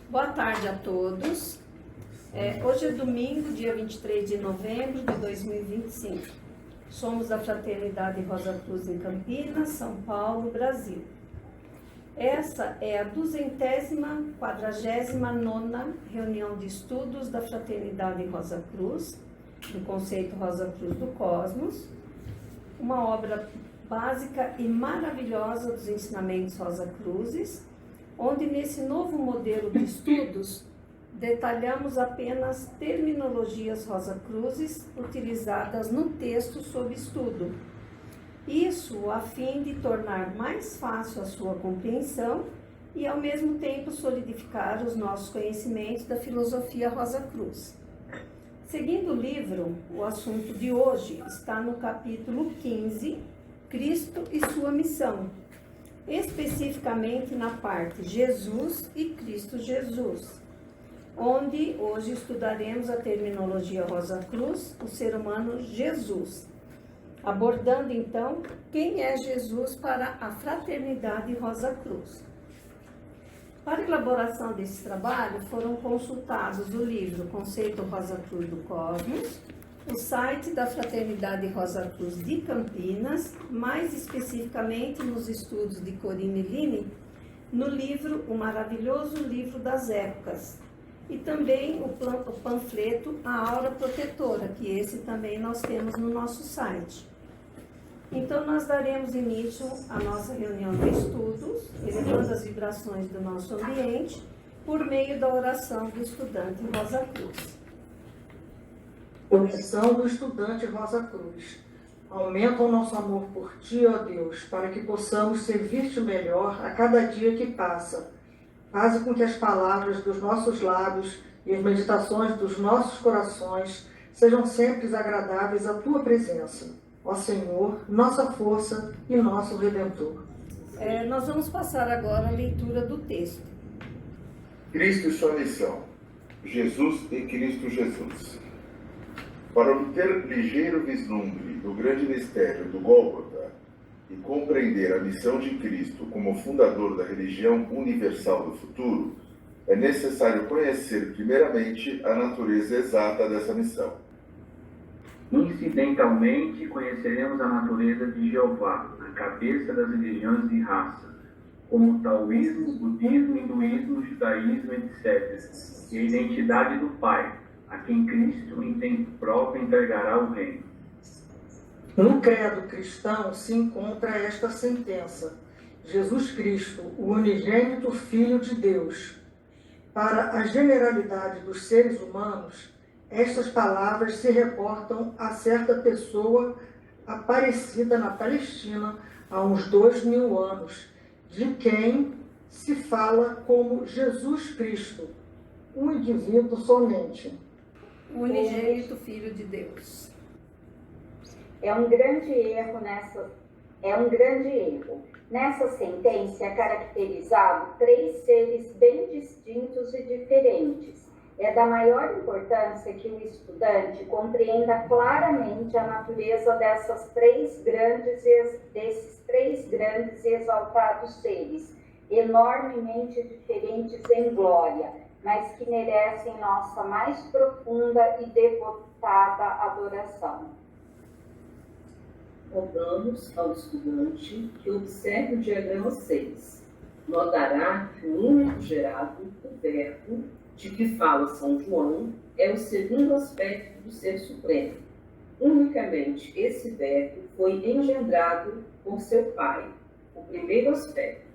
Boa tarde a todos. Hoje é domingo, dia 23 de novembro de 2025. Somos da Fraternidade Rosa Cruz em Campinas, São Paulo, Brasil. Essa é a 249ª reunião de estudos da Fraternidade Rosa Cruz, do conceito Rosa Cruz do Cosmos, uma obra básica e maravilhosa dos ensinamentos Rosa Cruzes, onde nesse novo modelo de estudos detalhamos apenas terminologias Rosa Cruzes utilizadas no texto sob estudo. Isso a fim de tornar mais fácil a sua compreensão e ao mesmo tempo solidificar os nossos conhecimentos da filosofia Rosa Cruz. Seguindo o livro, o assunto de hoje está no capítulo 15, Cristo e sua missão, especificamente na parte Jesus e Cristo Jesus, onde hoje estudaremos a terminologia Rosa Cruz, o ser humano Jesus, abordando então quem é Jesus para a Fraternidade Rosa Cruz. Para a elaboração desse trabalho foram consultados o livro Conceito Rosa Cruz do Cosmos, o site da Fraternidade Rosa Cruz de Campinas, mais especificamente nos estudos de Corine Line, no livro O Maravilhoso Livro das Épocas, e também o panfleto A Aura Protetora, que esse também nós temos no nosso site. Então, nós daremos início à nossa reunião de estudos, elevando as vibrações do nosso ambiente, por meio da oração do estudante Rosa Cruz. Oração do estudante Rosa Cruz. Aumenta o nosso amor por Ti, ó Deus, para que possamos servir-te melhor a cada dia que passa. Faze com que as palavras dos nossos lábios e as meditações dos nossos corações sejam sempre agradáveis à Tua presença. Ó Senhor, nossa força e nosso Redentor. Nós vamos passar agora a leitura do texto. Cristo e sua missão. Jesus e Cristo Jesus. Para obter ligeiro vislumbre do grande mistério do Gólgota e compreender a missão de Cristo como fundador da religião universal do futuro, é necessário conhecer primeiramente a natureza exata dessa missão. Incidentalmente, conheceremos a natureza de Jeová, a cabeça das religiões de raça, como o taoísmo, budismo, hinduísmo, judaísmo, etc., e a identidade do Pai, a quem Cristo, em tempo próprio, entregará o reino. No credo cristão se encontra esta sentença: Jesus Cristo, o unigênito Filho de Deus. Para a generalidade dos seres humanos, estas palavras se reportam a certa pessoa aparecida na Palestina há uns 2000 anos, de quem se fala como Jesus Cristo, um indivíduo somente. O unigênito Filho de Deus. É um grande erro. Nessa sentença é caracterizado três seres bem distintos e diferentes. É da maior importância que o estudante compreenda claramente a natureza desses três grandes e exaltados seres, enormemente diferentes em glória, mas que merecem nossa mais profunda e devotada adoração. Rogamos ao estudante que observe o diagrama 6. Notará que o único gerado, o Verbo, de que fala São João, é o segundo aspecto do Ser Supremo. Unicamente esse Verbo foi engendrado por seu Pai, o primeiro aspecto,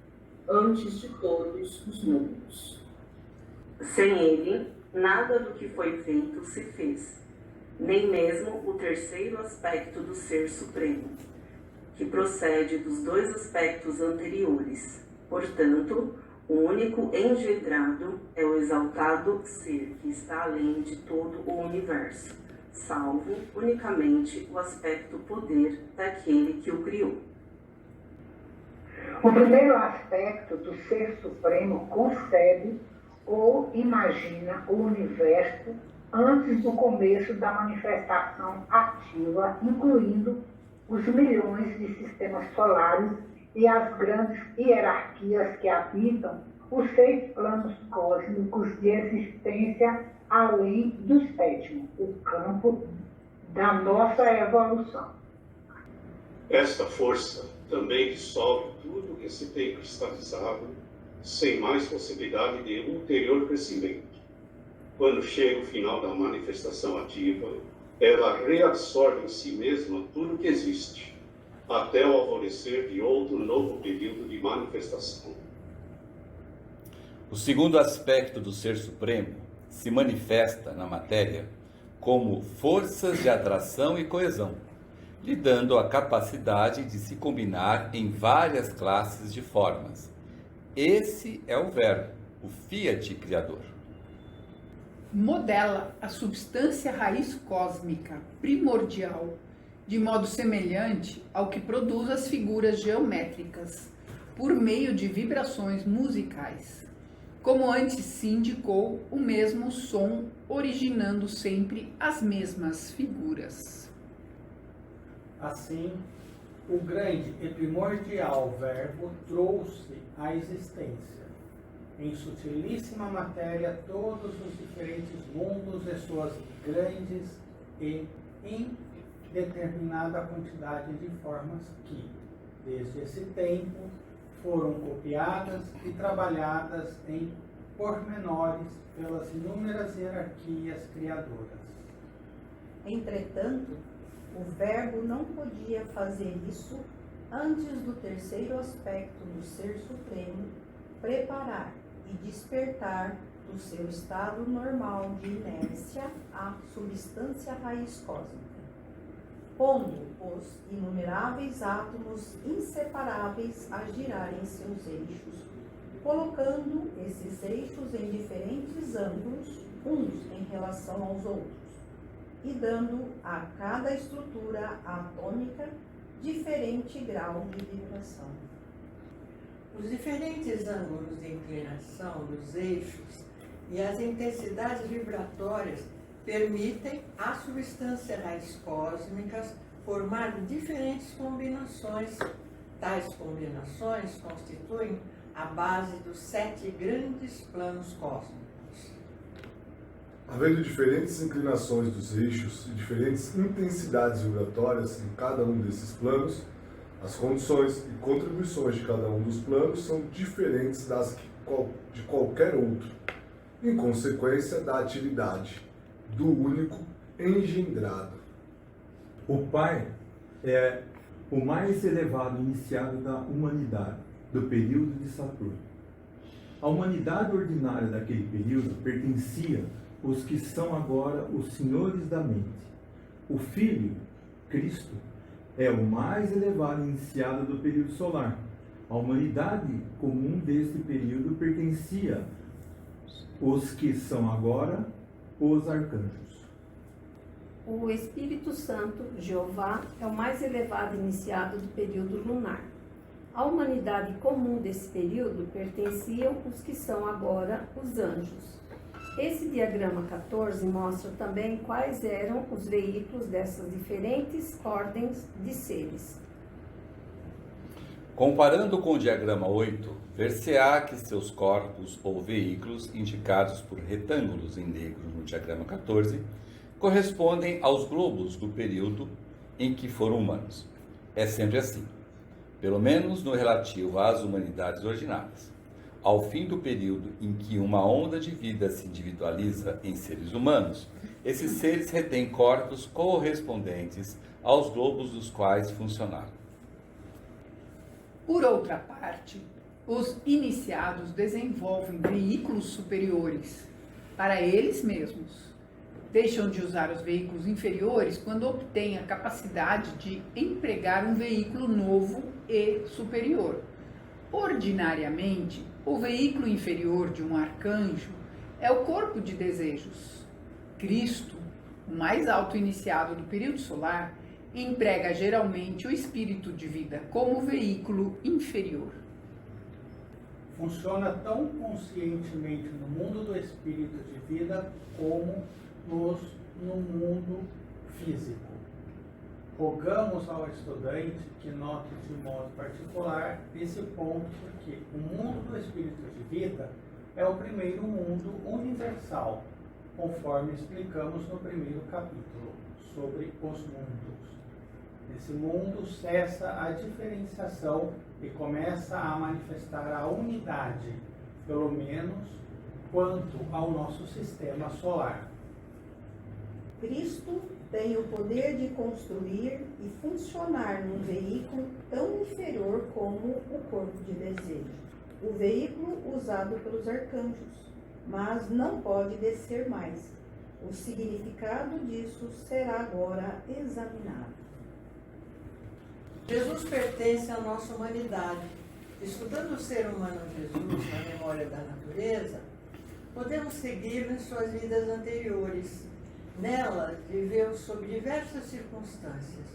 antes de todos os mundos. Sem ele, nada do que foi feito se fez, nem mesmo o terceiro aspecto do Ser Supremo, que procede dos dois aspectos anteriores. Portanto, o único engendrado é o exaltado Ser, que está além de todo o universo, salvo unicamente o aspecto poder daquele que o criou. O primeiro aspecto do Ser Supremo concebe ou imagina o universo antes do começo da manifestação ativa, incluindo os milhões de sistemas solares e as grandes hierarquias que habitam os 6 planos cósmicos de existência além do 7º, o campo da nossa evolução. Esta força também dissolve tudo que se tem cristalizado, sem mais possibilidade de ulterior crescimento. Quando chega o final da manifestação ativa, ela reabsorve em si mesma tudo que existe, até o alvorecer de outro novo período de manifestação. O segundo aspecto do Ser Supremo se manifesta na matéria como forças de atração e coesão, lhe dando a capacidade de se combinar em várias classes de formas. Esse é o Verbo, o Fiat Criador. Modela a substância raiz cósmica primordial, de modo semelhante ao que produz as figuras geométricas, por meio de vibrações musicais. Como antes se indicou, o mesmo som originando sempre as mesmas figuras. Assim, o grande e primordial Verbo trouxe à existência, em sutilíssima matéria, todos os diferentes mundos e suas grandes e indeterminada quantidade de formas que, desde esse tempo, foram copiadas e trabalhadas em pormenores pelas inúmeras hierarquias criadoras. Entretanto, o Verbo não podia fazer isso antes do terceiro aspecto do Ser Supremo preparar e despertar do seu estado normal de inércia a substância raiz cósmica, pondo os inumeráveis átomos inseparáveis a girar em seus eixos, colocando esses eixos em diferentes ângulos, uns em relação aos outros, e dando a cada estrutura atômica diferente grau de vibração. Os diferentes ângulos de inclinação dos eixos e as intensidades vibratórias permitem às substâncias raiz cósmicas formar diferentes combinações. Tais combinações constituem a base dos 7 grandes planos cósmicos. Havendo diferentes inclinações dos eixos e diferentes intensidades vibratórias em cada um desses planos, as condições e contribuições de cada um dos planos são diferentes das de qualquer outro, em consequência da atividade do único engendrado. O Pai é o mais elevado iniciado da humanidade, do período de Saturno. A humanidade ordinária daquele período pertencia aos que são agora os senhores da mente. O Filho, Cristo, é o mais elevado iniciado do período solar. A humanidade comum deste período pertencia aos que são agora os arcanjos. O Espírito Santo, Jeová, é o mais elevado iniciado do período lunar. A humanidade comum desse período pertenciam os que são agora os anjos. Esse diagrama 14 mostra também quais eram os veículos dessas diferentes ordens de seres. Comparando com o diagrama 8, ver-se-á que seus corpos ou veículos, indicados por retângulos em negro no diagrama 14, correspondem aos globos do período em que foram humanos. É sempre assim, pelo menos no relativo às humanidades ordinárias. Ao fim do período em que uma onda de vida se individualiza em seres humanos, esses seres retêm corpos correspondentes aos globos dos quais funcionaram. Por outra parte, os iniciados desenvolvem veículos superiores para eles mesmos. Deixam de usar os veículos inferiores quando obtêm a capacidade de empregar um veículo novo e superior. Ordinariamente, o veículo inferior de um arcanjo é o corpo de desejos. Cristo, o mais alto iniciado do período solar, emprega geralmente o espírito de vida como veículo inferior. Funciona tão conscientemente no mundo do espírito de vida como no mundo físico. Rogamos ao estudante que note de modo particular esse ponto, porque o mundo do espírito de vida é o primeiro mundo universal, conforme explicamos no primeiro capítulo, sobre os mundos. Nesse mundo cessa a diferenciação e começa a manifestar a unidade, pelo menos quanto ao nosso sistema solar. Cristo tem o poder de construir e funcionar num veículo tão inferior como o corpo de desejo, o veículo usado pelos arcanjos, mas não pode descer mais. O significado disso será agora examinado. Jesus pertence à nossa humanidade. Estudando o ser humano Jesus na memória da natureza, podemos segui-lo em suas vidas anteriores. Nela, viveu sob diversas circunstâncias,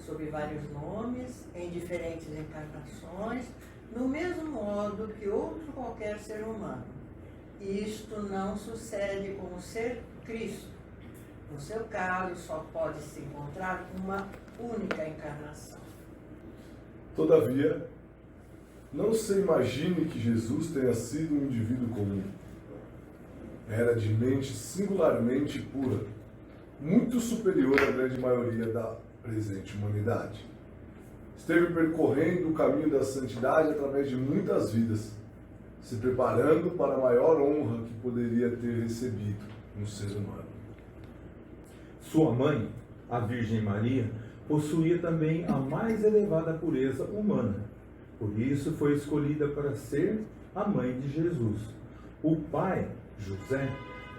sob vários nomes, em diferentes encarnações, no mesmo modo que outro qualquer ser humano. E isto não sucede com o ser Cristo. No seu caso, só pode se encontrar uma única encarnação. Todavia, não se imagine que Jesus tenha sido um indivíduo comum. Era de mente singularmente pura, muito superior à grande maioria da presente humanidade. Esteve percorrendo o caminho da santidade através de muitas vidas, se preparando para a maior honra que poderia ter recebido um ser humano. Sua mãe, a Virgem Maria, possuía também a mais elevada pureza humana. Por isso foi escolhida para ser a mãe de Jesus. O pai, José,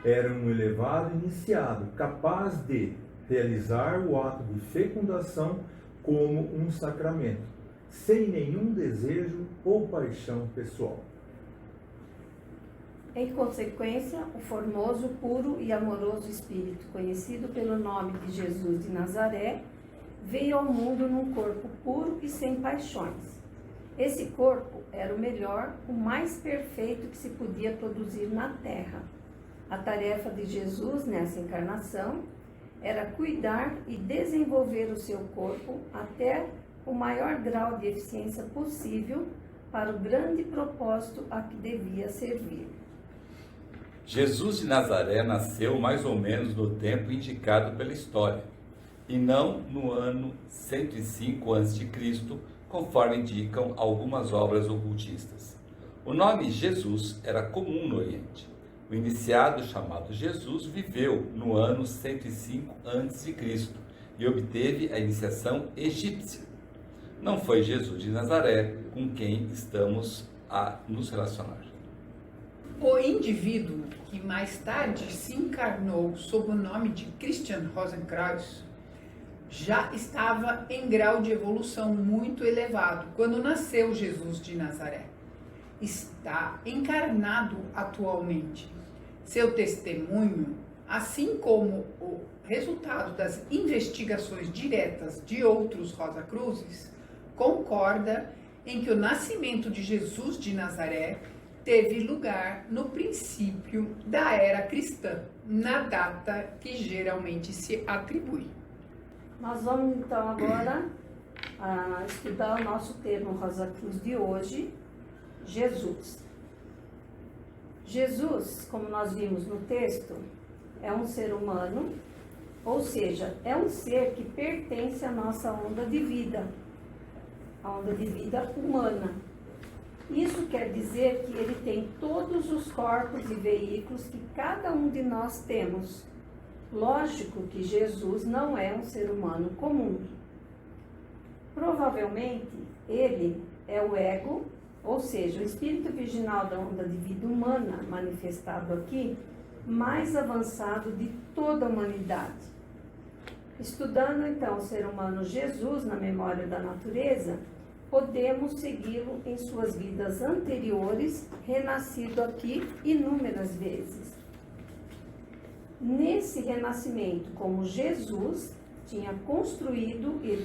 era um elevado iniciado, capaz de realizar o ato de fecundação como um sacramento, sem nenhum desejo ou paixão pessoal. Em consequência, o formoso, puro e amoroso Espírito, conhecido pelo nome de Jesus de Nazaré, veio ao mundo num corpo puro e sem paixões. Esse corpo era o melhor, o mais perfeito que se podia produzir na terra. A tarefa de Jesus nessa encarnação era cuidar e desenvolver o seu corpo até o maior grau de eficiência possível para o grande propósito a que devia servir. Jesus de Nazaré nasceu mais ou menos no tempo indicado pela história, e não no ano 105 a.C., conforme indicam algumas obras ocultistas. O nome Jesus era comum no Oriente. O iniciado chamado Jesus viveu no ano 105 a.C. e obteve a iniciação egípcia. Não foi Jesus de Nazaré com quem estamos a nos relacionar. O indivíduo que mais tarde se encarnou sob o nome de Christian Rosenkreuz já estava em grau de evolução muito elevado quando nasceu Jesus de Nazaré. Está encarnado atualmente. Seu testemunho, assim como o resultado das investigações diretas de outros Rosacruzes, concorda em que o nascimento de Jesus de Nazaré teve lugar no princípio da era cristã, na data que geralmente se atribui. Nós vamos então agora estudar o nosso termo Rosa Cruz de hoje, Jesus. Jesus, como nós vimos no texto, é um ser humano, ou seja, é um ser que pertence à nossa onda de vida, a onda de vida humana. Isso quer dizer que ele tem todos os corpos e veículos que cada um de nós temos. Lógico que Jesus não é um ser humano comum. Provavelmente, ele é o ego, ou seja, o espírito virginal da onda de vida humana, manifestado aqui, mais avançado de toda a humanidade. Estudando então o ser humano Jesus na memória da natureza, podemos segui-lo em suas vidas anteriores, renascido aqui inúmeras vezes. Nesse renascimento, como Jesus tinha construído e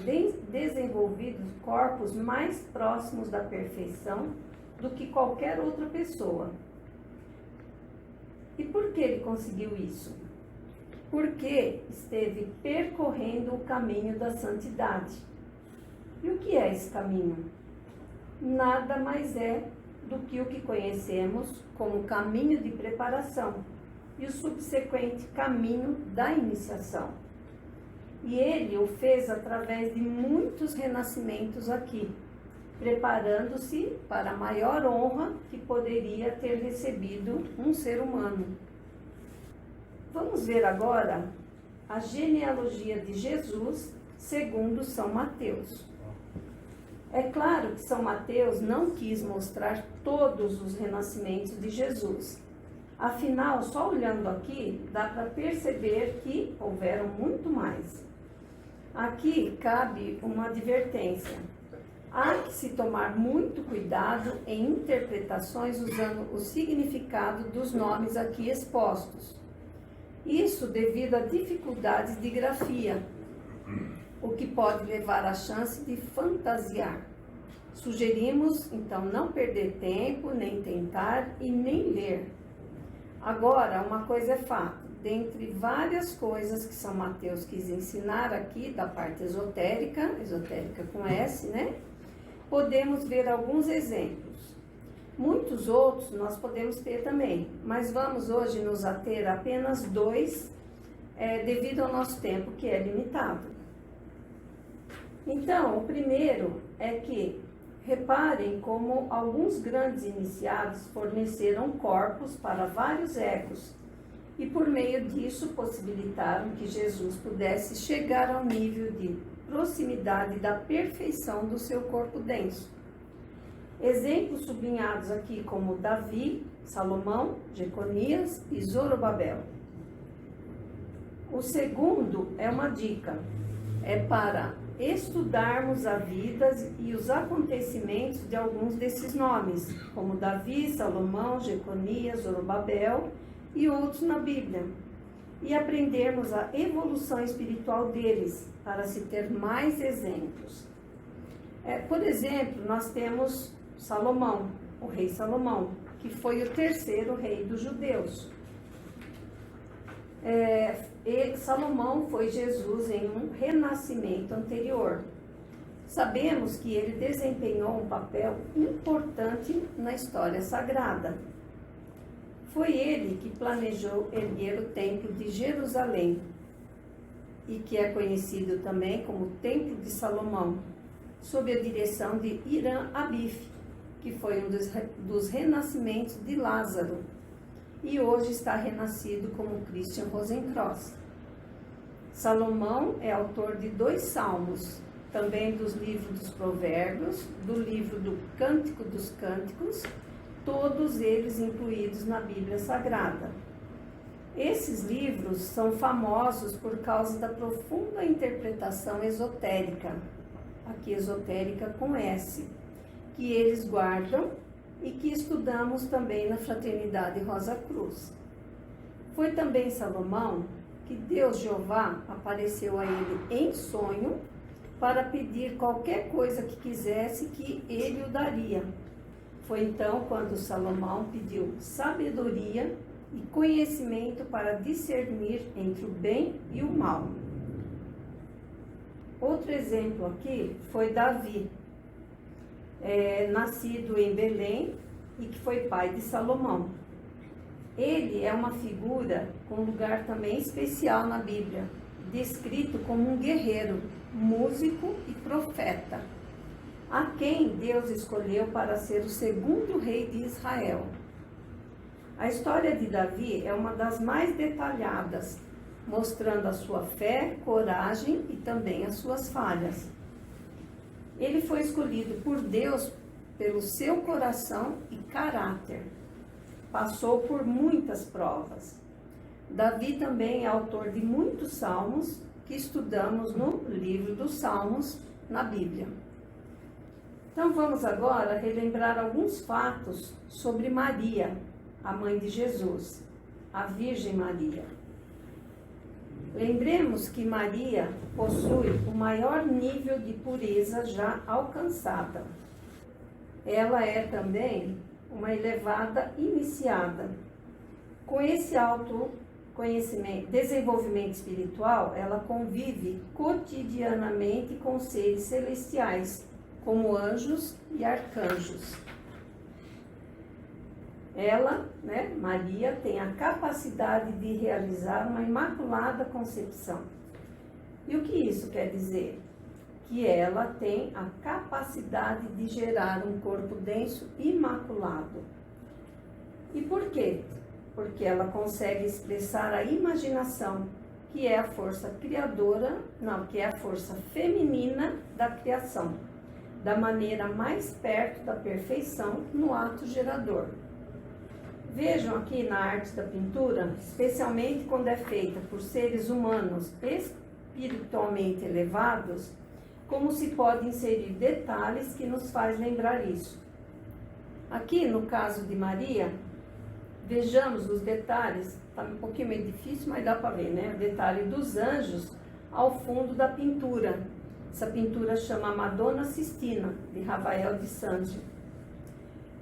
desenvolvido corpos mais próximos da perfeição do que qualquer outra pessoa. E por que ele conseguiu isso? porque esteve percorrendo o caminho da santidade. E o que é esse caminho? Nada mais é do que o que conhecemos como caminho de preparação e o subsequente caminho da iniciação. E ele o fez através de muitos renascimentos aqui, preparando-se para a maior honra que poderia ter recebido um ser humano. Vamos ver agora a genealogia de Jesus segundo São Mateus. É claro que São Mateus não quis mostrar todos os renascimentos de Jesus. Afinal, só olhando aqui, dá para perceber que houveram muito mais. Aqui cabe uma advertência. Há que se tomar muito cuidado em interpretações usando o significado dos nomes aqui expostos. Isso devido a dificuldades de grafia, o que pode levar à chance de fantasiar. Sugerimos, então, não perder tempo, nem tentar e nem ler. Agora, uma coisa é fato, dentre várias coisas que São Mateus quis ensinar aqui, da parte esotérica com S, né? Podemos ver alguns exemplos. Muitos outros nós podemos ter também, mas vamos hoje nos ater a apenas 2, devido ao nosso tempo, que é limitado. Então, o primeiro é que reparem como alguns grandes iniciados forneceram corpos para vários egos e por meio disso possibilitaram que Jesus pudesse chegar ao nível de proximidade da perfeição do seu corpo denso. Exemplos sublinhados aqui como Davi, Salomão, Jeconias e Zorobabel. O segundo é uma dica, é para estudarmos a vida e os acontecimentos de alguns desses nomes, como Davi, Salomão, Jeconias, Zorobabel e outros na Bíblia, e aprendermos a evolução espiritual deles, para se ter mais exemplos. Por exemplo, nós temos Salomão, o rei Salomão, que foi o 3º rei dos judeus. E Salomão foi Jesus em um renascimento anterior. Sabemos que ele desempenhou um papel importante na história sagrada. Foi ele que planejou erguer o Templo de Jerusalém, e que é conhecido também como Templo de Salomão, sob a direção de Hiram Abif, que foi um dos renascimentos de Lázaro, e hoje está renascido como Christian Rosenkreuz. Salomão é autor de 2 salmos, também dos livros dos Provérbios, do livro do Cântico dos Cânticos, todos eles incluídos na Bíblia Sagrada. Esses livros são famosos por causa da profunda interpretação esotérica, aqui esotérica com S, que eles guardam e que estudamos também na Fraternidade Rosa Cruz. Foi também Salomão que Deus Jeová apareceu a ele em sonho para pedir qualquer coisa que quisesse que ele o daria. Foi então quando Salomão pediu sabedoria e conhecimento para discernir entre o bem e o mal. Outro exemplo aqui foi Davi, nascido em Belém e que foi pai de Salomão. Ele é uma figura com lugar também especial na Bíblia, descrito como um guerreiro, músico e profeta, a quem Deus escolheu para ser o 2º rei de Israel. A história de Davi é uma das mais detalhadas, mostrando a sua fé, coragem e também as suas falhas. Ele foi escolhido por Deus pelo seu coração e caráter. Passou por muitas provas. Davi também é autor de muitos salmos que estudamos no livro dos Salmos na Bíblia. Então vamos agora relembrar alguns fatos sobre Maria, a mãe de Jesus, a Virgem Maria. Lembremos que Maria possui o maior nível de pureza já alcançada. Ela é também uma elevada iniciada. Com esse alto desenvolvimento espiritual, ela convive cotidianamente com seres celestiais, como anjos e arcanjos. Ela, né, Maria, tem a capacidade de realizar uma imaculada concepção. E o que isso quer dizer? Que ela tem a capacidade de gerar um corpo denso imaculado. E por quê? Porque ela consegue expressar a imaginação, que é a força criadora, que é a força feminina da criação, da maneira mais perto da perfeição no ato gerador. Vejam aqui na arte da pintura, especialmente quando é feita por seres humanos espiritualmente elevados, como se pode inserir detalhes que nos faz lembrar isso. Aqui no caso de Maria, vejamos os detalhes, está um pouquinho meio difícil, mas dá para ver, né? O detalhe dos anjos ao fundo da pintura. Essa pintura chama Madonna Sistina, de Rafael de Santi.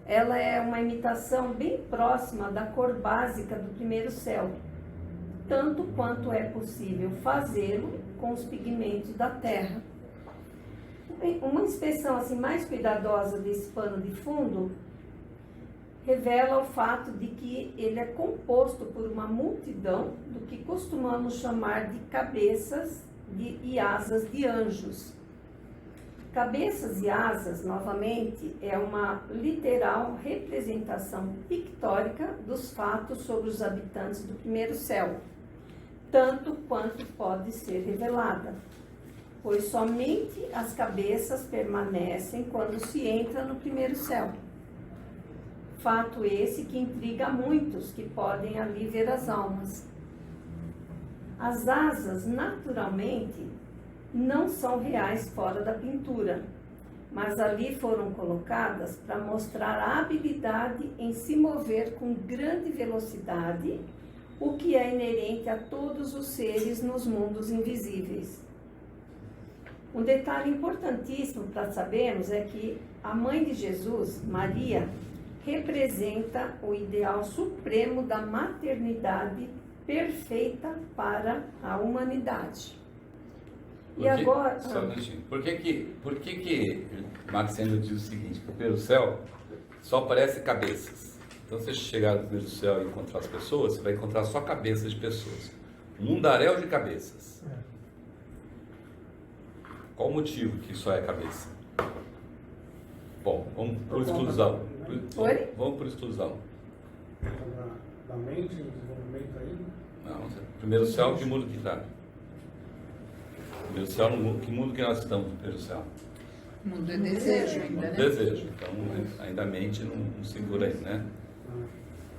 Ela é uma imitação bem próxima da cor básica do primeiro céu, tanto quanto é possível fazê-lo com os pigmentos da terra. Uma inspeção assim mais cuidadosa desse pano de fundo revela o fato de que ele é composto por uma multidão do que costumamos chamar de cabeças e asas de anjos. Cabeças e asas, novamente, é uma literal representação pictórica dos fatos sobre os habitantes do primeiro céu, tanto quanto pode ser revelada, pois somente as cabeças permanecem quando se entra no primeiro céu. Fato esse que intriga muitos que podem ali ver as almas. As asas, naturalmente, não são reais fora da pintura, mas ali foram colocadas para mostrar a habilidade em se mover com grande velocidade, o que é inerente a todos os seres nos mundos invisíveis. Um detalhe importantíssimo para sabermos é que a mãe de Jesus, Maria, representa o ideal supremo da maternidade perfeita para a humanidade. E agora... Só um minutinho. Por que Max Handel diz o seguinte, que o primeiro céu só aparece cabeças. Então, se você chegar no primeiro céu e encontrar as pessoas, você vai encontrar só cabeças de pessoas. Um mundaréu de cabeças. Qual o motivo que só é cabeça? Bom, vamos por exclusão. Vamos por exclusão. Da mente, em desenvolvimento aí? Não, primeiro céu, que mundo que está? Primeiro céu, que mundo que nós estamos no primeiro céu? Mundo é desejo ainda, né? Desejo, então ainda a mente não segura aí, né?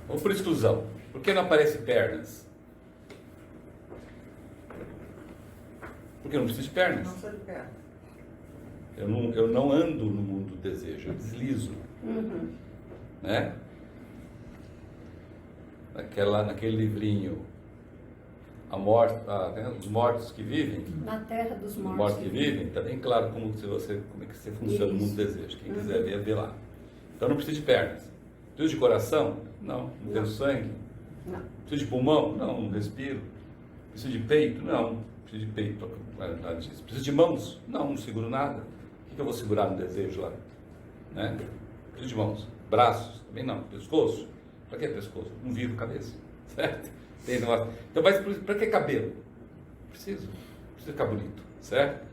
Vamos por exclusão. Por que não aparece pernas? Porque eu não preciso de pernas. Não sou de perna. Eu não ando no mundo do desejo, eu deslizo. Né? Naquele livrinho, os mortos que vivem. Na terra dos mortos. Os mortos que vivem, está bem claro como é que você funciona no mundo do desejo. Quem quiser ver, vê lá. Então não precisa de pernas. Preciso de coração? Não. Não tenho sangue? Não. Preciso de pulmão? Não respiro. Preciso de peito? Não. Preciso de peito. Preciso de mãos? Não seguro nada. O que eu vou segurar no desejo lá? Né? Preciso de mãos. Braços? Também não. Pescoço? Para que pescoço? Não vivo cabeça. Certo? Então, mas para que cabelo? Preciso ficar bonito. Certo?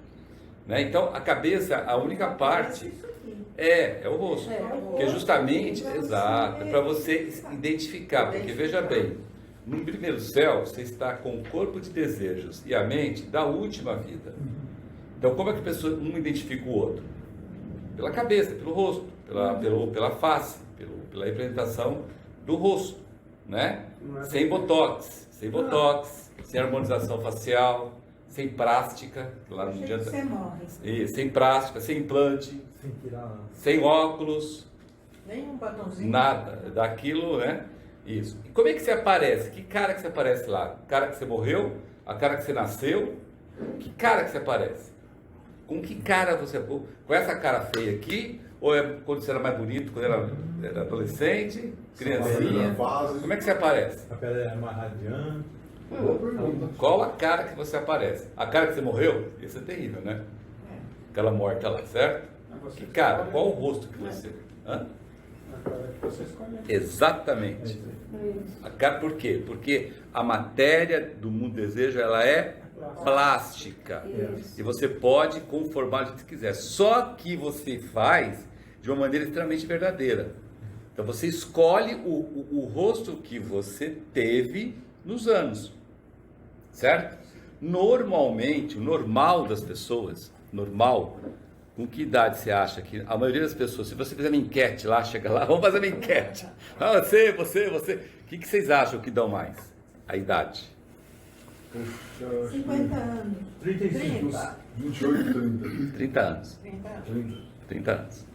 Né? Então, a cabeça, a única parte é o rosto. Que é justamente, exato, é para você identificar. Porque veja bem, no primeiro céu, você está com o corpo de desejos e a mente da última vida. Então, como é que a pessoa um identifica o outro? Pela cabeça, pelo rosto, pela face, pela representação do rosto, né? Sem botox, sem harmonização facial, sem plástica, lá não adianta. Você morre. Sem plástica, sem implante, sem óculos, nenhum batonzinho. Nada daquilo, né? Isso. E como é que você aparece? Que cara que você aparece lá? Cara que você morreu? A cara que você nasceu? Que cara que você aparece? Com que cara você... Com essa cara feia aqui? Ou é quando você era mais bonito, quando era adolescente, criancinha? Como é que você aparece? A pele é mais radiante. Qual a cara que você aparece? A cara que você morreu? Isso é terrível, né? Aquela morte lá, certo? Que cara? Qual o rosto que você... Hã? Exatamente. A cara, por quê? Porque a matéria do mundo desejo, ela é plástica. E você pode conformar do que quiser. Só que você faz de uma maneira extremamente verdadeira. Então você escolhe o rosto que você teve nos anos. Certo? Normalmente, o normal das pessoas, normal, com que idade você acha que a maioria das pessoas, se você fizer uma enquete lá, chega lá, vamos fazer uma enquete. Ah, você. O que vocês acham que dão mais? A idade. 50 anos. 35. 28, 30. 30 anos. 30. 30 anos.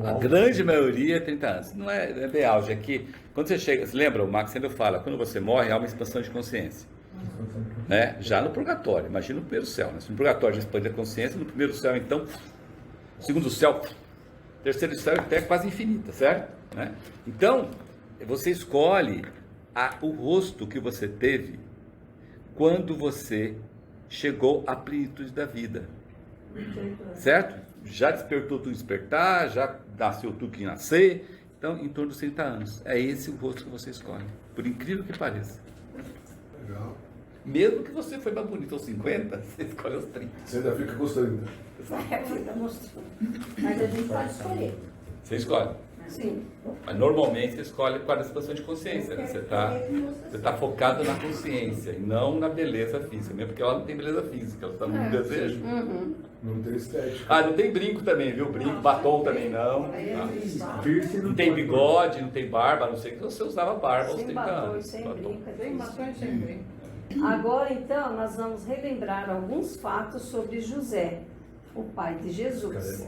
A grande maioria é 30 anos. Não é bem auge. É que quando você chega, você lembra, o Max sempre fala, quando você morre há uma expansão de consciência. Né? Já no purgatório, imagina no primeiro céu. Né? Se no purgatório já expande a consciência, no primeiro céu então, segundo céu, terceiro céu até quase infinita, certo? Né? Então, você escolhe o rosto que você teve quando você chegou à plenitude da vida, certo? Já despertou tudo despertar, já nasceu tudo que nascer, então em torno dos 30 anos. É esse o rosto que você escolhe, por incrível que pareça. Legal. Mesmo que você foi mais bonito aos 50, você escolhe aos 30. Você ainda fica gostando. Mas a gente pode escolher. Você escolhe. Sim. Mas normalmente você escolhe para a expansão de consciência. Né? Você tá focado na consciência e não na beleza física. Mesmo porque ela não tem beleza física, ela está no desejo. Não tem estética. Ah, não tem brinco também, viu? Brinco, batom também não. Não tem bigode, não tem barba, a não sei que você usava barba aos 30 anos. Sem brinco. Sem batom e sem brinco. Agora, então, nós vamos relembrar alguns fatos sobre José, o pai de Jesus.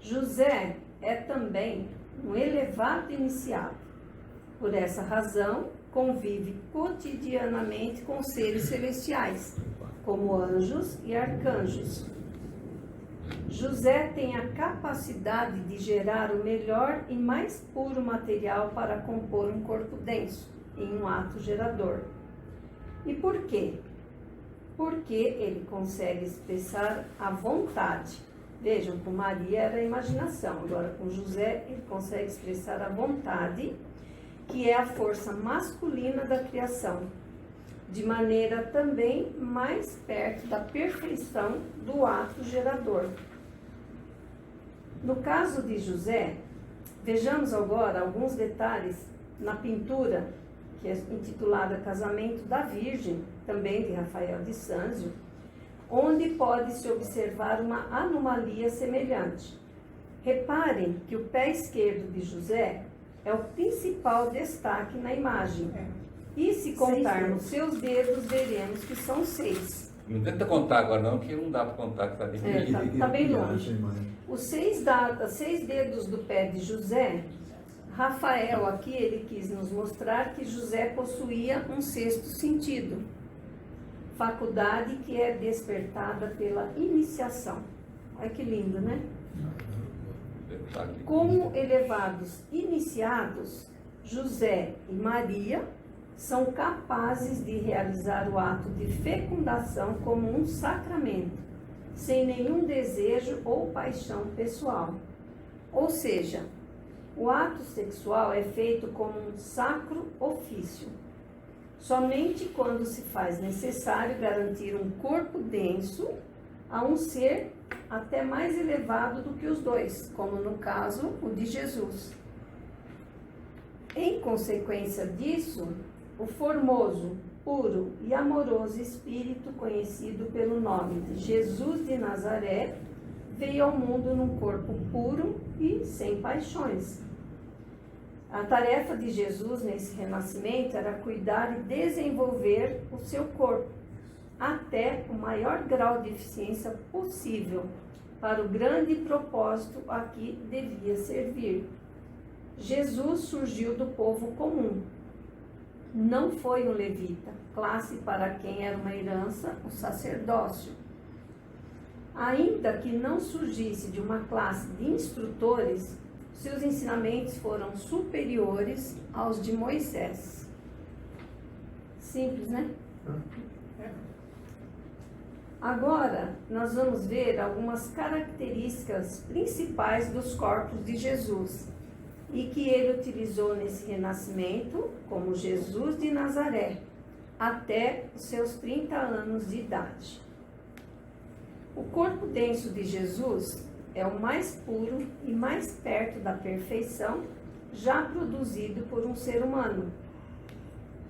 José é também um elevado iniciado. Por essa razão, convive cotidianamente com seres celestiais, como anjos e arcanjos. José tem a capacidade de gerar o melhor e mais puro material para compor um corpo denso, em um ato gerador. E por quê? Porque ele consegue expressar a vontade. Vejam, com Maria era a imaginação, agora com José ele consegue expressar a vontade, que é a força masculina da criação, de maneira também mais perto da perfeição do ato gerador. No caso de José, vejamos agora alguns detalhes na pintura, que é intitulada Casamento da Virgem, também de Rafael de Sanzio, onde pode-se observar uma anomalia semelhante. Reparem que o pé esquerdo de José é o principal destaque na imagem. E se contarmos seus dedos, veremos que são 6. Não tenta contar agora não, que não dá para contar, que está bem tá bem longe. Os 6 dedos do pé de José, Rafael aqui ele quis nos mostrar que José possuía um sexto sentido, faculdade que é despertada pela iniciação. Olha que lindo, né? Como elevados iniciados, José e Maria são capazes de realizar o ato de fecundação como um sacramento, sem nenhum desejo ou paixão pessoal. Ou seja, o ato sexual é feito como um sacro ofício, somente quando se faz necessário garantir um corpo denso a um ser até mais elevado do que os dois, como no caso o de Jesus. Em consequência disso, o formoso, puro e amoroso espírito conhecido pelo nome de Jesus de Nazaré veio ao mundo num corpo puro e sem paixões. A tarefa de Jesus nesse renascimento era cuidar e desenvolver o seu corpo até o maior grau de eficiência possível para o grande propósito a que devia servir. Jesus surgiu do povo comum. Não foi um levita, classe para quem era uma herança, o sacerdócio. Ainda que não surgisse de uma classe de instrutores, seus ensinamentos foram superiores aos de Moisés. Simples, né? Agora, nós vamos ver algumas características principais dos corpos de Jesus e que ele utilizou nesse renascimento, como Jesus de Nazaré, até os seus 30 anos de idade. O corpo denso de Jesus é o mais puro e mais perto da perfeição já produzido por um ser humano.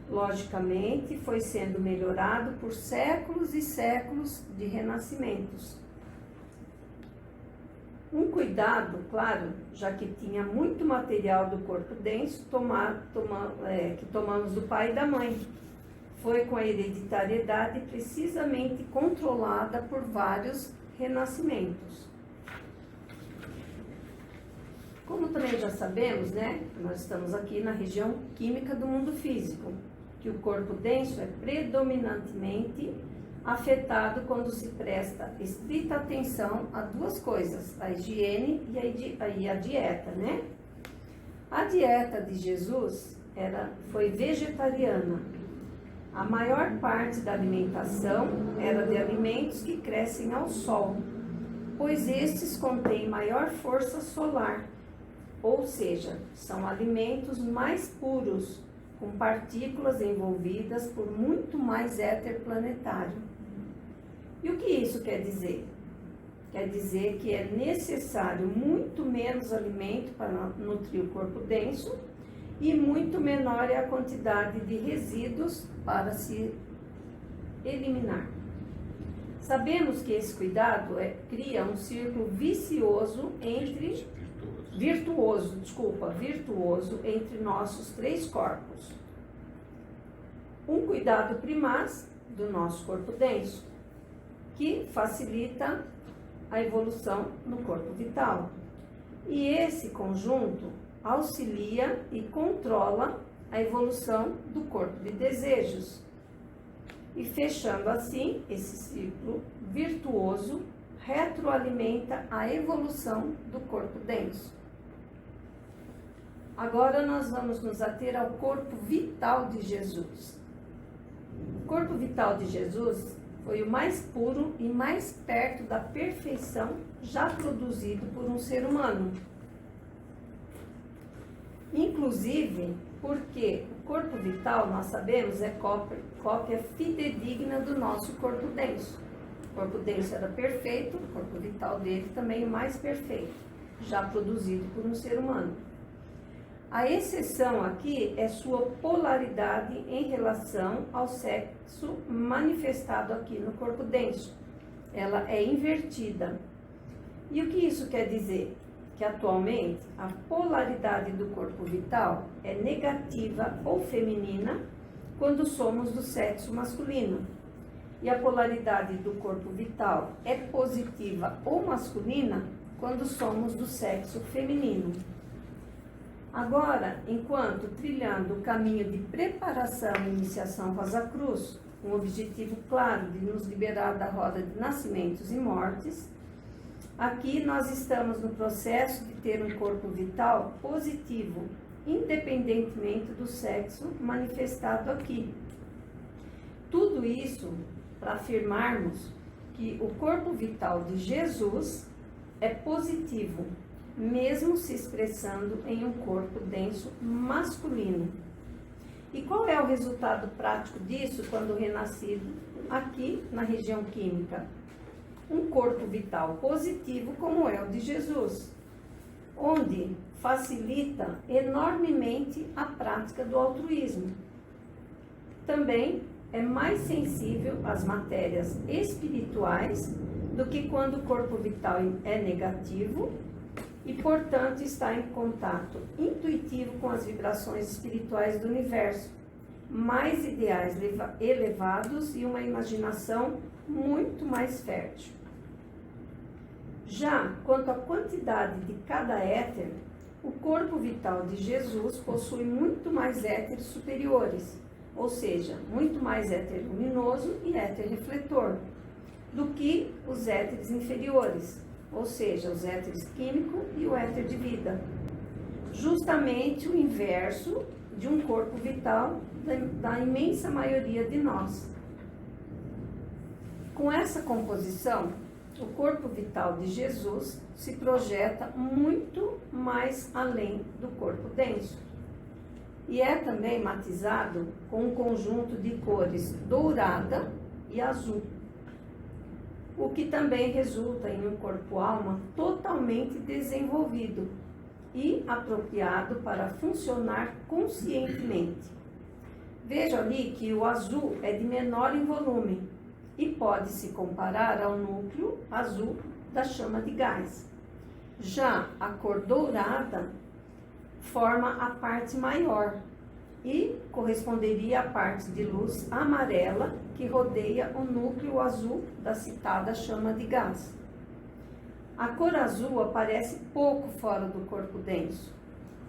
Logicamente, foi sendo melhorado por séculos e séculos de renascimentos. Um cuidado, claro, já que tinha muito material do corpo denso que tomamos do pai e da mãe. Foi com a hereditariedade precisamente controlada por vários renascimentos. Como também já sabemos, né, nós estamos aqui na região química do mundo físico, que o corpo denso é predominantemente afetado quando se presta estrita atenção a duas coisas, a higiene e a dieta, né? A dieta de Jesus foi vegetariana. A maior parte da alimentação era de alimentos que crescem ao sol, pois estes contêm maior força solar, ou seja, são alimentos mais puros, com partículas envolvidas por muito mais éter planetário. E o que isso quer dizer? Quer dizer que é necessário muito menos alimento para nutrir o corpo denso e muito menor é a quantidade de resíduos para se eliminar. Sabemos que esse cuidado cria um círculo virtuoso entre nossos três corpos. Um cuidado primaz do nosso corpo denso, que facilita a evolução no corpo vital. E esse conjunto auxilia e controla a evolução do corpo de desejos. E fechando assim, esse ciclo virtuoso retroalimenta a evolução do corpo denso. Agora nós vamos nos ater ao corpo vital de Jesus. O corpo vital de Jesus foi o mais puro e mais perto da perfeição já produzido por um ser humano. Inclusive, porque o corpo vital, nós sabemos, é cópia fidedigna do nosso corpo denso. O corpo denso era perfeito, o corpo vital dele também o mais perfeito, já produzido por um ser humano. A exceção aqui é sua polaridade em relação ao sexo manifestado aqui no corpo denso. Ela é invertida. E o que isso quer dizer? Que atualmente a polaridade do corpo vital é negativa ou feminina quando somos do sexo masculino. E a polaridade do corpo vital é positiva ou masculina quando somos do sexo feminino. Agora, enquanto trilhando o caminho de preparação e iniciação Rosa Cruz, com o objetivo claro de nos liberar da roda de nascimentos e mortes, aqui nós estamos no processo de ter um corpo vital positivo, independentemente do sexo manifestado aqui. Tudo isso para afirmarmos que o corpo vital de Jesus é positivo, mesmo se expressando em um corpo denso masculino. E qual é o resultado prático disso quando renascido aqui na região química? Um corpo vital positivo como é o de Jesus, onde facilita enormemente a prática do altruísmo. Também é mais sensível às matérias espirituais do que quando o corpo vital é negativo e, portanto, está em contato intuitivo com as vibrações espirituais do universo, mais ideais elevados e uma imaginação muito mais fértil. Já quanto à quantidade de cada éter, o corpo vital de Jesus possui muito mais éteres superiores, ou seja, muito mais éter luminoso e éter refletor, do que os éteres inferiores, ou seja, os éteres químico e o éter de vida. Justamente o inverso de um corpo vital da imensa maioria de nós. Com essa composição, o corpo vital de Jesus se projeta muito mais além do corpo denso. E é também matizado com um conjunto de cores dourada e azul, o que também resulta em um corpo-alma totalmente desenvolvido e apropriado para funcionar conscientemente. Veja ali que o azul é de menor em volume e pode se comparar ao núcleo azul da chama de gás. Já a cor dourada forma a parte maior e corresponderia à parte de luz amarela que rodeia o núcleo azul da citada chama de gás. A cor azul aparece pouco fora do corpo denso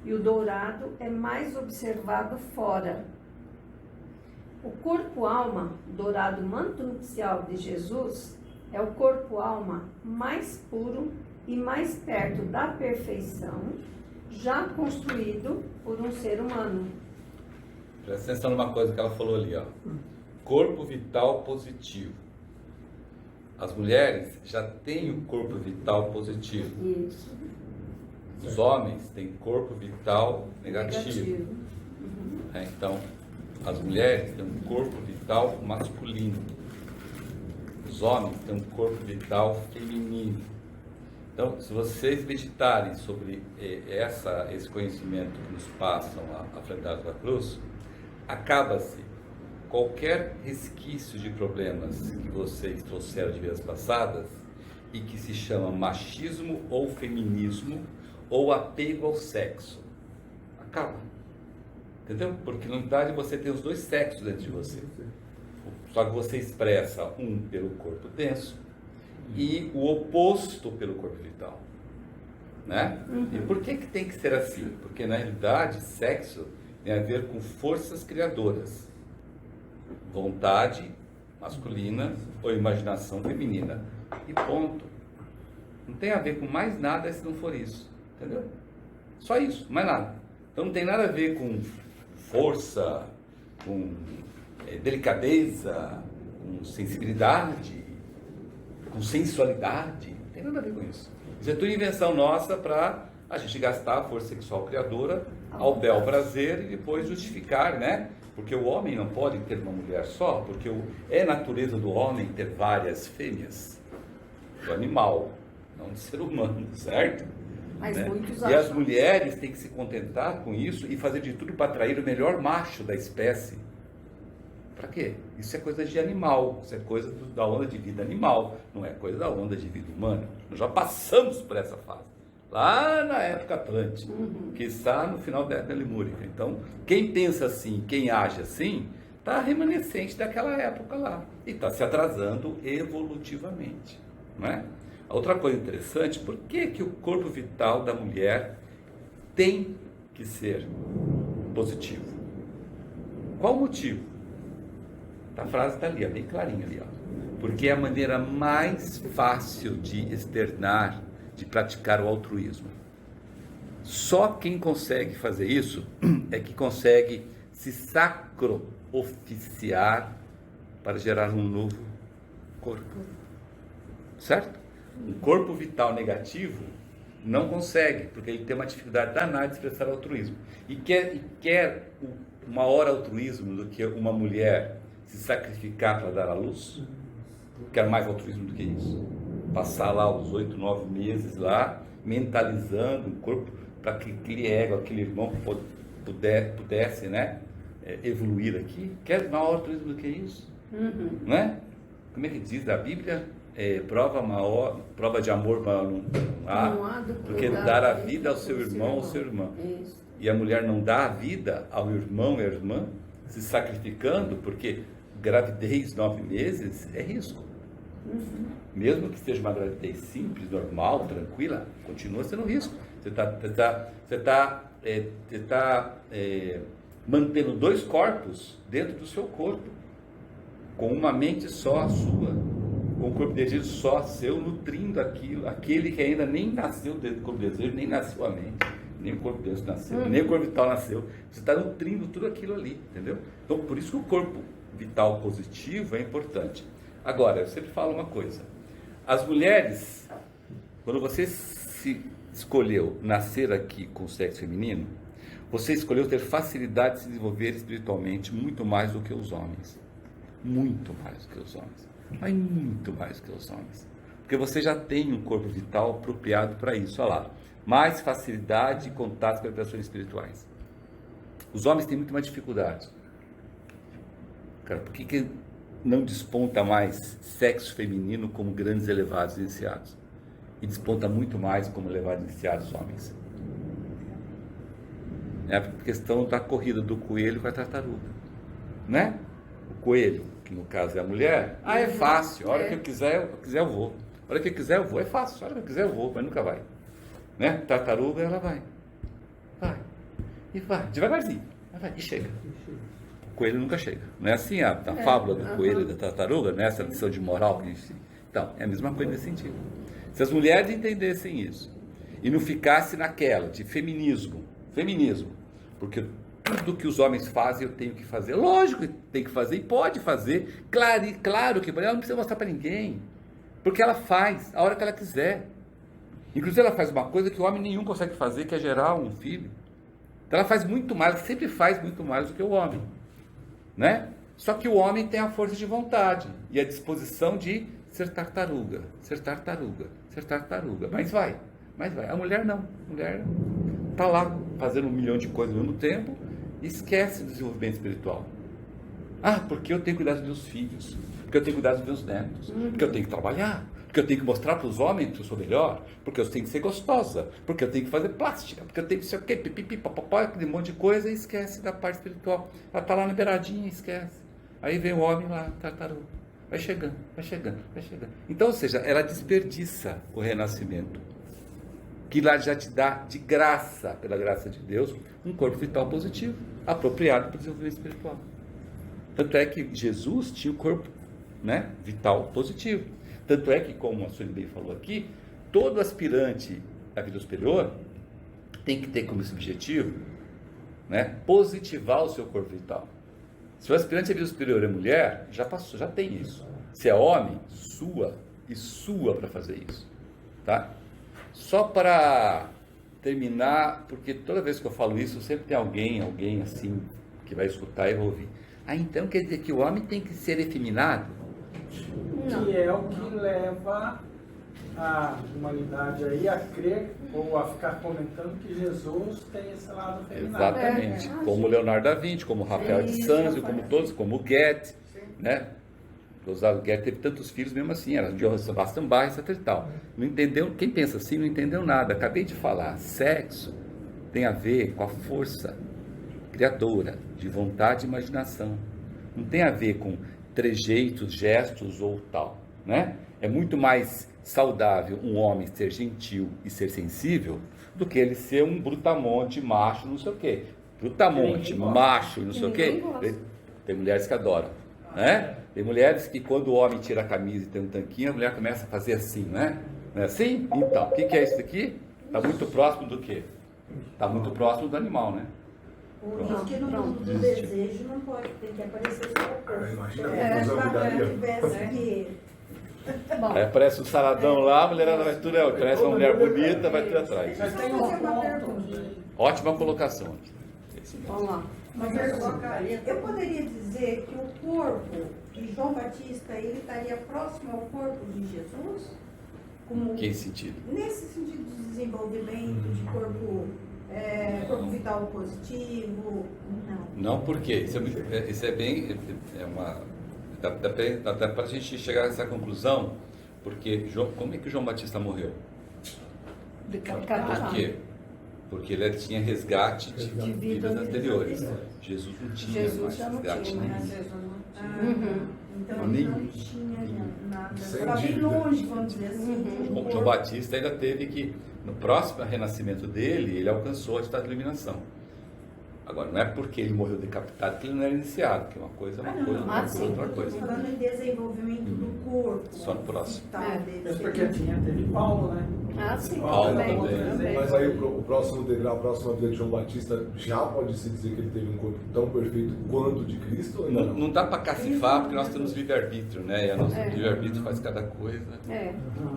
e o dourado é mais observado fora. O corpo-alma, dourado manto nupcial de Jesus, é o corpo-alma mais puro e mais perto da perfeição, já construído por um ser humano. Presta atenção numa coisa que ela falou ali, ó. Corpo vital positivo. As mulheres já têm o corpo vital positivo. Isso. Os homens têm corpo vital negativo. Então, as mulheres têm um corpo vital masculino. Os homens têm um corpo vital feminino. Então, se vocês meditarem sobre esse conhecimento que nos passam à frente da cruz, acaba-se qualquer resquício de problemas que vocês trouxeram de vidas passadas e que se chama machismo ou feminismo ou apego ao sexo. Acaba. Entendeu? Porque na verdade você tem os dois sexos dentro de você. Só que você expressa um pelo corpo denso e o oposto pelo corpo vital. Né? E por que tem que ser assim? Porque na realidade sexo tem a ver com forças criadoras. Vontade masculina ou imaginação feminina. E ponto. Não tem a ver com mais nada se não for isso. Entendeu? Só isso, mais nada. Então não tem nada a ver com força, com delicadeza, com sensibilidade, com sensualidade. Não tem nada a ver com isso. Isso é tudo invenção nossa para a gente gastar a força sexual criadora ao bel prazer e depois justificar, né? Porque o homem não pode ter uma mulher só, porque é natureza do homem ter várias fêmeas, do animal, não do ser humano, certo? Mas né? muitos E as mulheres têm que se contentar com isso e fazer de tudo para atrair o melhor macho da espécie. Para quê? Isso é coisa de animal, isso é coisa da onda de vida animal, não é coisa da onda de vida humana. Nós já passamos por essa fase. Lá na época Atlântica, que está no final da época lemúrica. Então, quem pensa assim, quem age assim, está remanescente daquela época lá. E está se atrasando evolutivamente. Não é? A outra coisa interessante, por que o corpo vital da mulher tem que ser positivo? Qual o motivo? A frase está ali, bem clarinha ali. Ó. Porque é a maneira mais fácil de externar, de praticar o altruísmo. Só quem consegue fazer isso é que consegue se sacro-oficiar para gerar um novo corpo. Certo? Um corpo vital negativo não consegue, porque ele tem uma dificuldade danada de expressar altruísmo. E quer o maior altruísmo do que uma mulher se sacrificar para dar à luz? Quer mais altruísmo do que isso? Passar lá os 8, 9 meses lá, mentalizando o corpo para que aquele ego, aquele irmão pudesse, né, evoluir aqui. Quer maior altruísmo do que isso? Não é? Como é que diz da Bíblia? Prova de amor maior não há, porque dar a vida ao seu irmão ou sua irmã. E a mulher não dá a vida ao irmão e à irmã, se sacrificando, porque gravidez 9 meses é risco. Mesmo que seja uma gravidez simples, normal, tranquila, continua sendo risco. Você está mantendo 2 corpos dentro do seu corpo, com uma mente só a sua, com o corpo de desejo só seu, nutrindo aquele que ainda nem nasceu do corpo de desejo, nem nasceu a mente. nem o corpo de Deus nasceu, nem o corpo vital nasceu. Você está nutrindo tudo aquilo ali, entendeu? Então, por isso que o corpo vital positivo é importante. Agora, eu sempre falo uma coisa. As mulheres, quando você se escolheu nascer aqui com o sexo feminino, você escolheu ter facilidade de se desenvolver espiritualmente muito mais do que os homens. Muito mais do que os homens. Mas muito mais do que os homens. Porque você já tem um corpo vital apropriado para isso. Olha lá. Mais facilidade e contato com as relações espirituais. Os homens têm muito mais dificuldade. Cara, por que não desponta mais sexo feminino como grandes elevados iniciados? E desponta muito mais como elevados iniciados homens. É a questão da corrida do coelho com a tartaruga. Né? O coelho, que no caso é a mulher, é fácil. A hora que eu quiser eu vou. A hora que eu quiser eu vou. É fácil. A hora que eu quiser eu vou, mas nunca vai. Né? Tartaruga, ela vai. Vai. E vai. Devagarzinho. Vai. E chega. O coelho nunca chega. Não é assim a fábula do coelho e da tartaruga, né? Essa lição de moral que a gente... Então, é a mesma coisa nesse sentido. Se as mulheres entendessem isso e não ficasse naquela de feminismo, porque tudo que os homens fazem eu tenho que fazer. Lógico que tem que fazer e pode fazer. Claro que ela não precisa mostrar para ninguém. Porque ela faz a hora que ela quiser. Inclusive ela faz uma coisa que o homem nenhum consegue fazer, que é gerar um filho. Então ela faz muito mais, ela sempre faz muito mais do que o homem. Né? Só que o homem tem a força de vontade e a disposição de ser tartaruga. Mas vai. A mulher não. A mulher está lá fazendo 1 milhão de coisas ao mesmo tempo e esquece do desenvolvimento espiritual. Porque eu tenho que cuidar dos meus filhos, porque eu tenho que cuidar dos meus netos, porque eu tenho que trabalhar, porque eu tenho que mostrar para os homens que eu sou melhor, porque eu tenho que ser gostosa, porque eu tenho que fazer plástica, porque eu tenho que ser o quê, pipipi, papapá, aquele monte de coisa, e esquece da parte espiritual. Ela está lá na beiradinha e esquece. Aí vem o homem lá, tartaruga. Vai chegando. Então, ou seja, ela desperdiça o renascimento, que lá já te dá de graça, pela graça de Deus, um corpo vital positivo, apropriado para o desenvolvimento espiritual. Tanto é que Jesus tinha o corpo, né, vital positivo. Tanto é que, como a Sueli bem falou aqui, todo aspirante à vida superior tem que ter como esse objetivo, né, positivar o seu corpo vital. Se o aspirante à vida superior é mulher, já passou, já tem isso. Se é homem, sua para fazer isso. Tá? Só para terminar, porque toda vez que eu falo isso, sempre tem alguém assim, que vai escutar e vai ouvir. Então quer dizer que o homem tem que ser efeminado? Não. Que é o que leva a humanidade aí a crer ou a ficar comentando que Jesus tem esse lado feminino. Exatamente. Como Leonardo da Vinci, como Rafael de Sanzio, como todos, como Goethe, né? O Goethe teve tantos filhos mesmo assim, era de Sebastian Bach, etc e tal. Não entendeu, quem pensa assim não entendeu nada. Acabei de falar, sexo tem a ver com a força criadora de vontade e imaginação. Não tem a ver com trejeitos, gestos ou tal, né? É muito mais saudável um homem ser gentil e ser sensível do que ele ser um brutamonte, macho, não sei o quê. Brutamonte, macho, não sei o quê. Tem mulheres que adoram, né? Tem mulheres que quando o homem tira a camisa e tem um tanquinho, a mulher começa a fazer assim, né? Não é assim? Então, o que é isso aqui? Está muito próximo do quê? Está muito próximo do animal, né? Porque no mundo do desejo não pode, tem que aparecer só o corpo. Imagina a confusão que daria. Aí aparece um saradão lá, a mulherada vai tudo, parece uma mulher bonita, vai tudo atrás. Mas tem uma pergunta. Ótima colocação. Vamos lá. Eu poderia dizer que o corpo de João Batista, ele estaria próximo ao corpo de Jesus? Como, que sentido? Nesse sentido de desenvolvimento de corpo vital positivo? Não, porque isso é bem... Dá para a gente chegar a essa conclusão, porque como é que João Batista morreu? Decapitado. Por quê? Porque ele tinha resgate de vidas anteriores. Jesus não tinha mais resgate nenhum. Então ele não tinha nada. Estava bem longe, vamos dizer assim. João Batista ainda teve que, no próximo renascimento dele, ele alcançou a estado de iluminação. Agora, não é porque ele morreu decapitado que ele não era iniciado, que é uma coisa, outra coisa. Estou falando em desenvolvimento do corpo. Só no próximo. Mas porque teve Paulo, né? Ah, sim, também. Mas aí o próximo degrau, a próxima vida de João Batista, já pode se dizer que ele teve um corpo tão perfeito quanto o de Cristo? Ou não? Não dá para cacifar, porque nós temos livre-arbítrio, né? E o nosso livre-arbítrio faz cada coisa.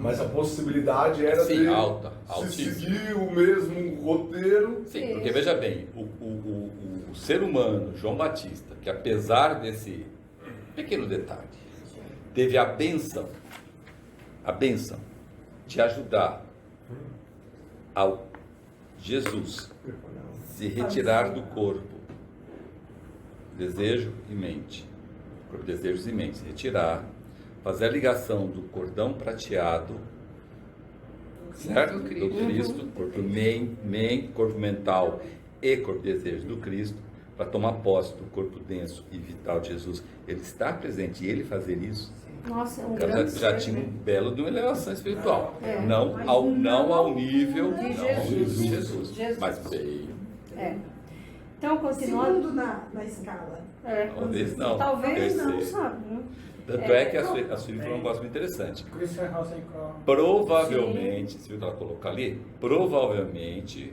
Mas a possibilidade era sim, de alta, se seguir o mesmo roteiro. Sim, porque veja bem, o ser humano, João Batista, que apesar desse pequeno detalhe, teve a bênção de ajudar ao Jesus se retirar do corpo, desejo e mente, corpo, desejos e mente, se retirar, fazer a ligação do cordão prateado, certo? Do Cristo, corpo mental e corpo desejo do Cristo, para tomar posse do corpo denso e vital de Jesus. Ele está presente e ele fazer isso. Nossa, um grande já tinha um belo de uma elevação espiritual. Não ao nível de Jesus. Mas veio. Então, continuando. Segundo na escala. Talvez não. Talvez não, sabe? Tanto é que a Sueli falou um negócio muito interessante. Provavelmente, se ela colocar ali, provavelmente,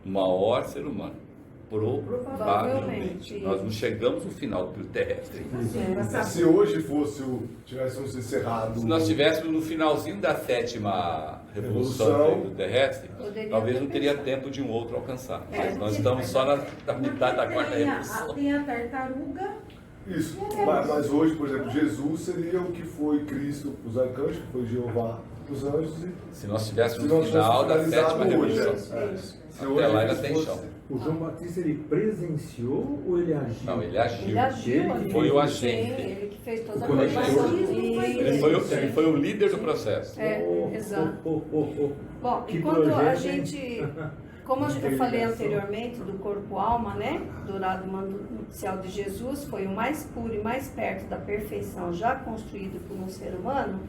o maior ser humano. Provavelmente. Nós não chegamos no final do período terrestre. Se hoje tivéssemos encerrado... Se nós estivéssemos no finalzinho da 7ª revolução do período terrestre, talvez não teria tempo de um outro alcançar. Mas nós estamos só na metade da 4ª revolução. Tem a tartaruga. Isso, mas hoje, por exemplo, Jesus seria o que foi Cristo para os arcanjos, que foi Jeová para os anjos. Se nós estivéssemos no final da 7ª revolução. Até lá ainda tem chão. O João Batista, ele presenciou ou ele agiu? Não, ele agiu. Ele agiu. Ele foi o agente. Ele que fez toda a coisa. Ele foi o líder do processo. Exato. Bom, e quando a gente... Como eu falei anteriormente do corpo-alma, né? Do lado nupcial de Jesus, foi o mais puro e mais perto da perfeição já construído por um ser humano.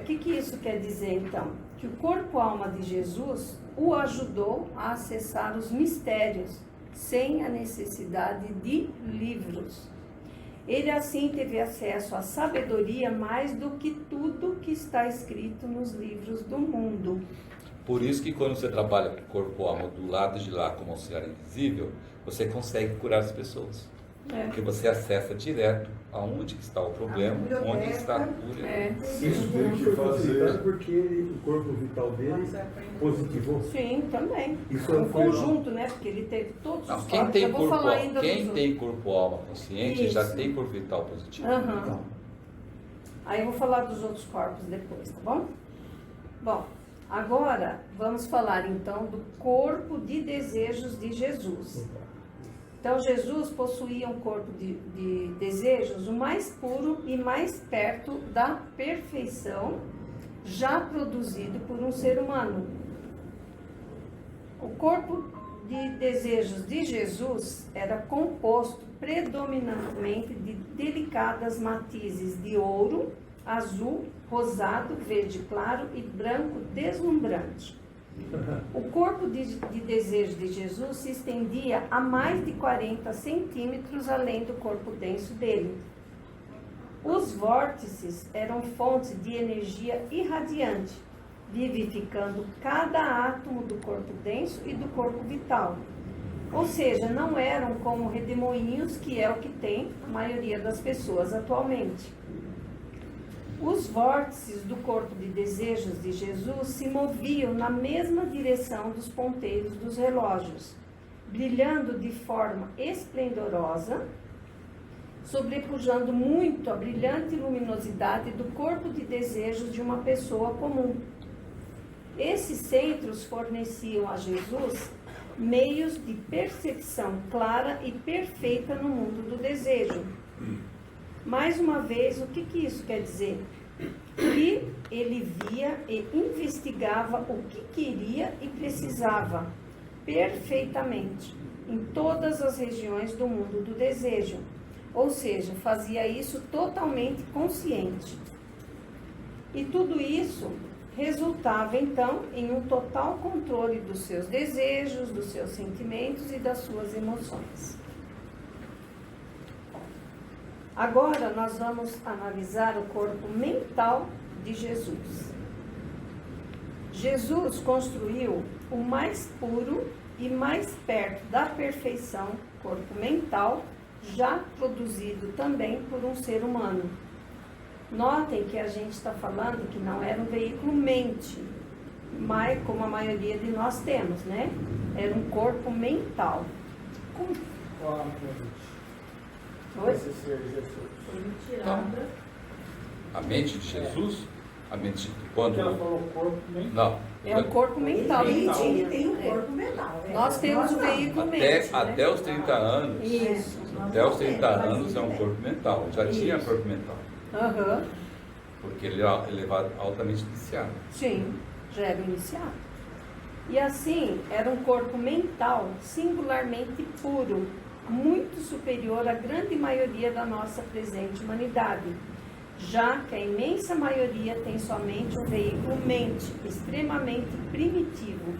O que isso quer dizer, então? Que o corpo-alma de Jesus o ajudou a acessar os mistérios, sem a necessidade de livros. Ele, assim, teve acesso à sabedoria mais do que tudo que está escrito nos livros do mundo. Por isso que quando você trabalha com o corpo-alma do lado de lá como auxiliar invisível, você consegue curar as pessoas. Porque você acessa direto aonde está o problema, onde está a cura. Isso tem que fazer porque o corpo vital dele positivou. Sim, também. Isso um conjunto, né? Porque ele teve todos os quem tem corpo-alma consciente já tem corpo vital positivo. Aí eu vou falar dos outros corpos depois, tá bom? Bom, agora vamos falar então do corpo de desejos de Jesus. Então, Jesus possuía um corpo de desejos o mais puro e mais perto da perfeição já produzido por um ser humano. O corpo de desejos de Jesus era composto predominantemente de delicadas matizes de ouro, azul, rosado, verde claro e branco deslumbrante. O corpo de desejo de Jesus se estendia a mais de 40 centímetros além do corpo denso dele. Os vórtices eram fontes de energia irradiante, vivificando cada átomo do corpo denso e do corpo vital. Ou seja, não eram como redemoinhos, que é o que tem a maioria das pessoas atualmente. Os vórtices do corpo de desejos de Jesus se moviam na mesma direção dos ponteiros dos relógios, brilhando de forma esplendorosa, sobrepujando muito a brilhante luminosidade do corpo de desejos de uma pessoa comum. Esses centros forneciam a Jesus meios de percepção clara e perfeita no mundo do desejo. Mais uma vez, o que isso quer dizer? Que ele via e investigava o que queria e precisava perfeitamente em todas as regiões do mundo do desejo. Ou seja, fazia isso totalmente consciente. E tudo isso resultava, então, em um total controle dos seus desejos, dos seus sentimentos e das suas emoções. Agora nós vamos analisar o corpo mental de Jesus. Jesus construiu o mais puro e mais perto da perfeição corpo mental, já produzido também por um ser humano. Notem que a gente está falando que não era um veículo mente, mas como a maioria de nós temos, né? Era um corpo mental. Qual a mente? Oi? Esse ser Jesus. Então, A mente de Jesus? A mente de quando? Ela falou corpo mental. Não. é um corpo mental. Ele tem um corpo mental. Nós temos o veículo mente. Até os 30 anos. Isso. Até os 30 anos é um corpo mental. Já tinha corpo mental. Aham. Porque ele é elevado, altamente iniciado. Sim, já era iniciado. E assim, era um corpo mental singularmente puro, muito superior à grande maioria da nossa presente humanidade, já que a imensa maioria tem somente um veículo mente, extremamente primitivo.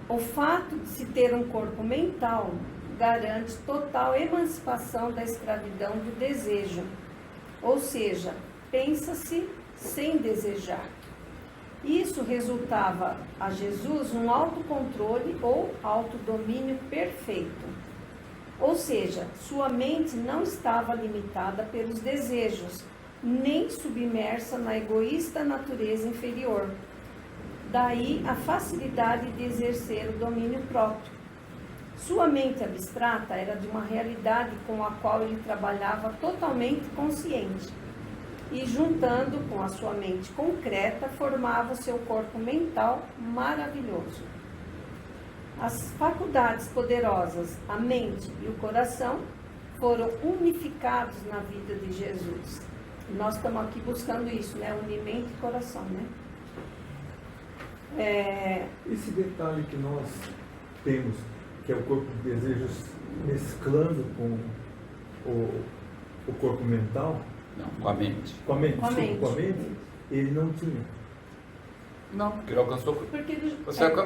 O fato de se ter um corpo mental garante total emancipação da escravidão do desejo, ou seja, pensa-se sem desejar. Isso resultava a Jesus um autocontrole ou autodomínio perfeito. Ou seja, sua mente não estava limitada pelos desejos, nem submersa na egoísta natureza inferior. Daí a facilidade de exercer o domínio próprio. Sua mente abstrata era de uma realidade com a qual ele trabalhava totalmente consciente. E juntando com a sua mente concreta, formava o seu corpo mental maravilhoso. As faculdades poderosas, a mente e o coração, foram unificados na vida de Jesus. E nós estamos aqui buscando isso, né? Unir mente e coração, né? Esse detalhe que nós temos, que é o corpo de desejos mesclando com o corpo mental. Não, com a mente. Com a mente, Com a mente. com a mente, ele não tinha. Não, porque ele alcançou.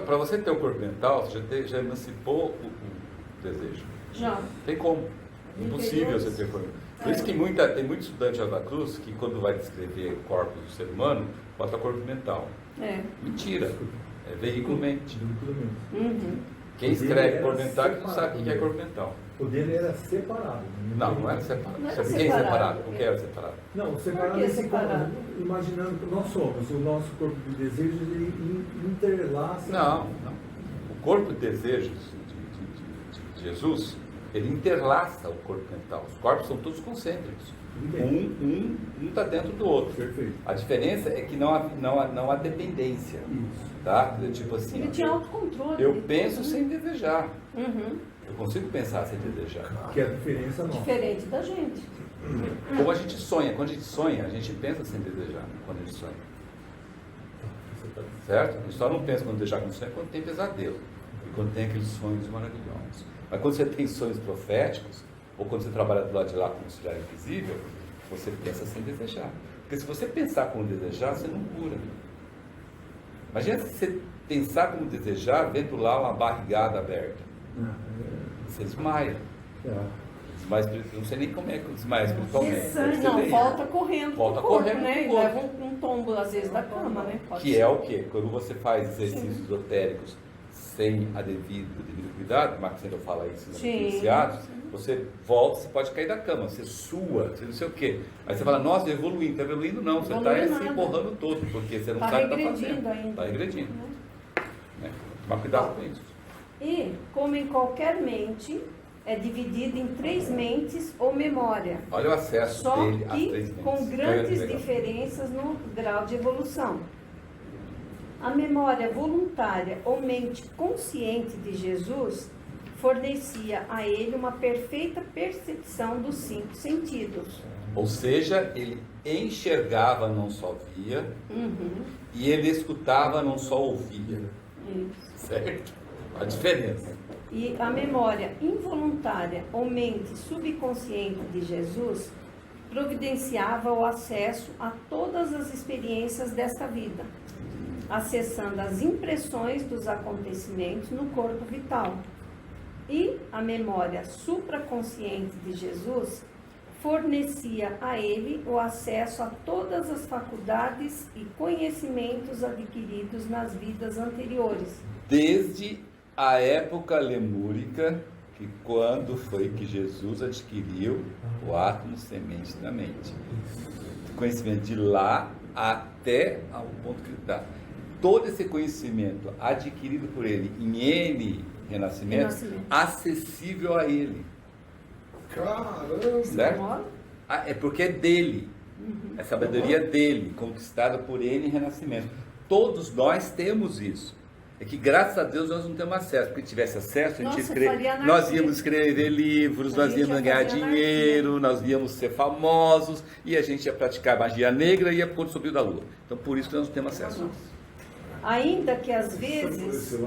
Para você ter o corpo mental, você já emancipou o desejo. Já. Tem como. Impossível você ter corpo. Por isso que tem muito estudante da Cruz que, quando vai descrever corpos do ser humano, bota corpo mental. Mentira. É veículo mente. Uhum. Quem escreve corpo mental é que não sabe o que é corpo mental. O dele era separado. Não era separado. Não era Quem é separado. separado? Por que era separado? Não, Por separado que é assim, separado? imaginando que nós somos, o nosso corpo de desejos, ele interlaça. Não. O corpo de desejos de Jesus, ele interlaça o corpo mental. Os corpos são todos concêntricos. Um está dentro do outro. Perfeito. A diferença é que não há dependência. Isso. Tá? Tipo assim, Ele tinha autocontrole. eu penso sem desejar. Uhum. Eu consigo pensar sem desejar. Que é a diferença nossa. Diferente da gente. Como a gente sonha. Quando a gente sonha, a gente pensa sem desejar. Quando a gente sonha. Certo? A gente só não pensa quando desejar, quando sonha, quando tem pesadelo. E quando tem aqueles sonhos maravilhosos. Mas quando você tem sonhos proféticos, ou quando você trabalha do lado de lá como auxiliar invisível, você pensa sem desejar. Porque se você pensar como desejar, você não cura. Imagina se você pensar como desejar, vendo lá uma barrigada aberta. Você desmaia. Desmaia, não sei nem como é que desmaia espiritualmente. Não, volta correndo. Volta pro corpo, correndo né? pro E corpo. leva um tombo, às vezes, da cama, né? Pode Que ser. é o quê? Quando você faz exercícios esotéricos sem o devido cuidado, Marcos ainda fala isso nos iniciados, você volta, você pode cair da cama, você sua, você não sei o quê. Aí você fala, nossa, evoluindo, está evoluindo não, você está se borrando todo, porque você não sabe o que está fazendo. Está regredindo. Né? Tomar cuidado com isso. E, como em qualquer mente, é dividido em 3 mentes ou memória. Olha o acesso Só dele às que 3 mentes. com grandes Legal. diferenças no grau de evolução. A memória voluntária ou mente consciente de Jesus fornecia a ele uma perfeita percepção dos 5 sentidos. Ou seja, ele enxergava, não só via, e ele escutava, não só ouvia. Isso. Certo? A diferença. E a memória involuntária ou mente subconsciente de Jesus providenciava o acesso a todas as experiências desta vida, acessando as impressões dos acontecimentos no corpo vital. E a memória supraconsciente de Jesus fornecia a ele o acesso a todas as faculdades e conhecimentos adquiridos nas vidas anteriores. Desde a época lemúrica, que quando foi que Jesus adquiriu o átomo semente da mente. Conhecimento de lá até ao ponto que dá. Todo esse conhecimento adquirido por ele em N renascimentos, acessível a ele. Caramba! Certo? É porque é dele. É sabedoria dele, conquistada por N renascimentos. Todos nós temos isso. É que graças a Deus nós não temos acesso. Porque se tivesse acesso, nós íamos escrever livros, nós íamos ganhar dinheiro, nós íamos ser famosos, e a gente ia praticar magia negra e ia pôr sobre da lua. Então por isso que nós não temos acesso. Ainda que às vezes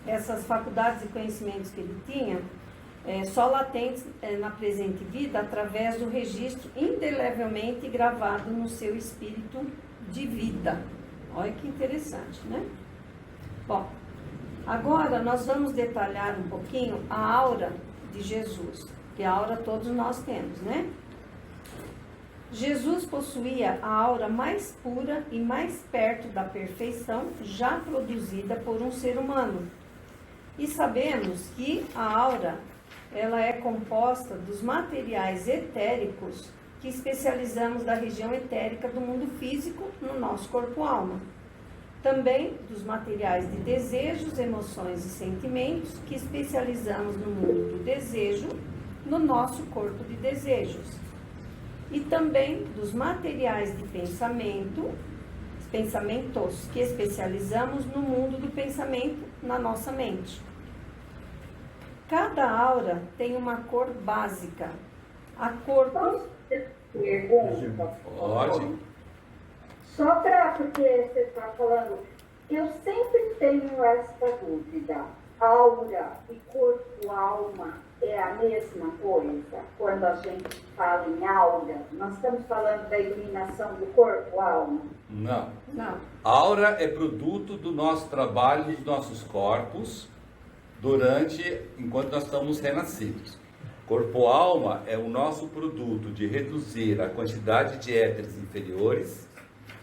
essas faculdades e conhecimentos que ele tinha só latentes na presente vida através do registro indelevelmente gravado no seu espírito de vida. Olha que interessante, né? Bom, agora nós vamos detalhar um pouquinho a aura de Jesus, que a aura todos nós temos, né? Jesus possuía a aura mais pura e mais perto da perfeição já produzida por um ser humano. E sabemos que a aura, ela é composta dos materiais etéricos que especializamos da região etérica do mundo físico no nosso corpo-alma. Também dos materiais de desejos, emoções e sentimentos que especializamos no mundo do desejo no nosso corpo de desejos. E também dos materiais de pensamentos que especializamos no mundo do pensamento na nossa mente. Cada aura tem uma cor básica. A cor... Pergunta? Pode. Só porque você está falando, eu sempre tenho essa dúvida. Aura e corpo-alma é a mesma coisa? Quando a gente fala em aura, nós estamos falando da iluminação do corpo-alma? Não. Não. Aura é produto do nosso trabalho, dos nossos corpos, enquanto nós estamos renascidos. Corpo-alma é o nosso produto de reduzir a quantidade de éteres inferiores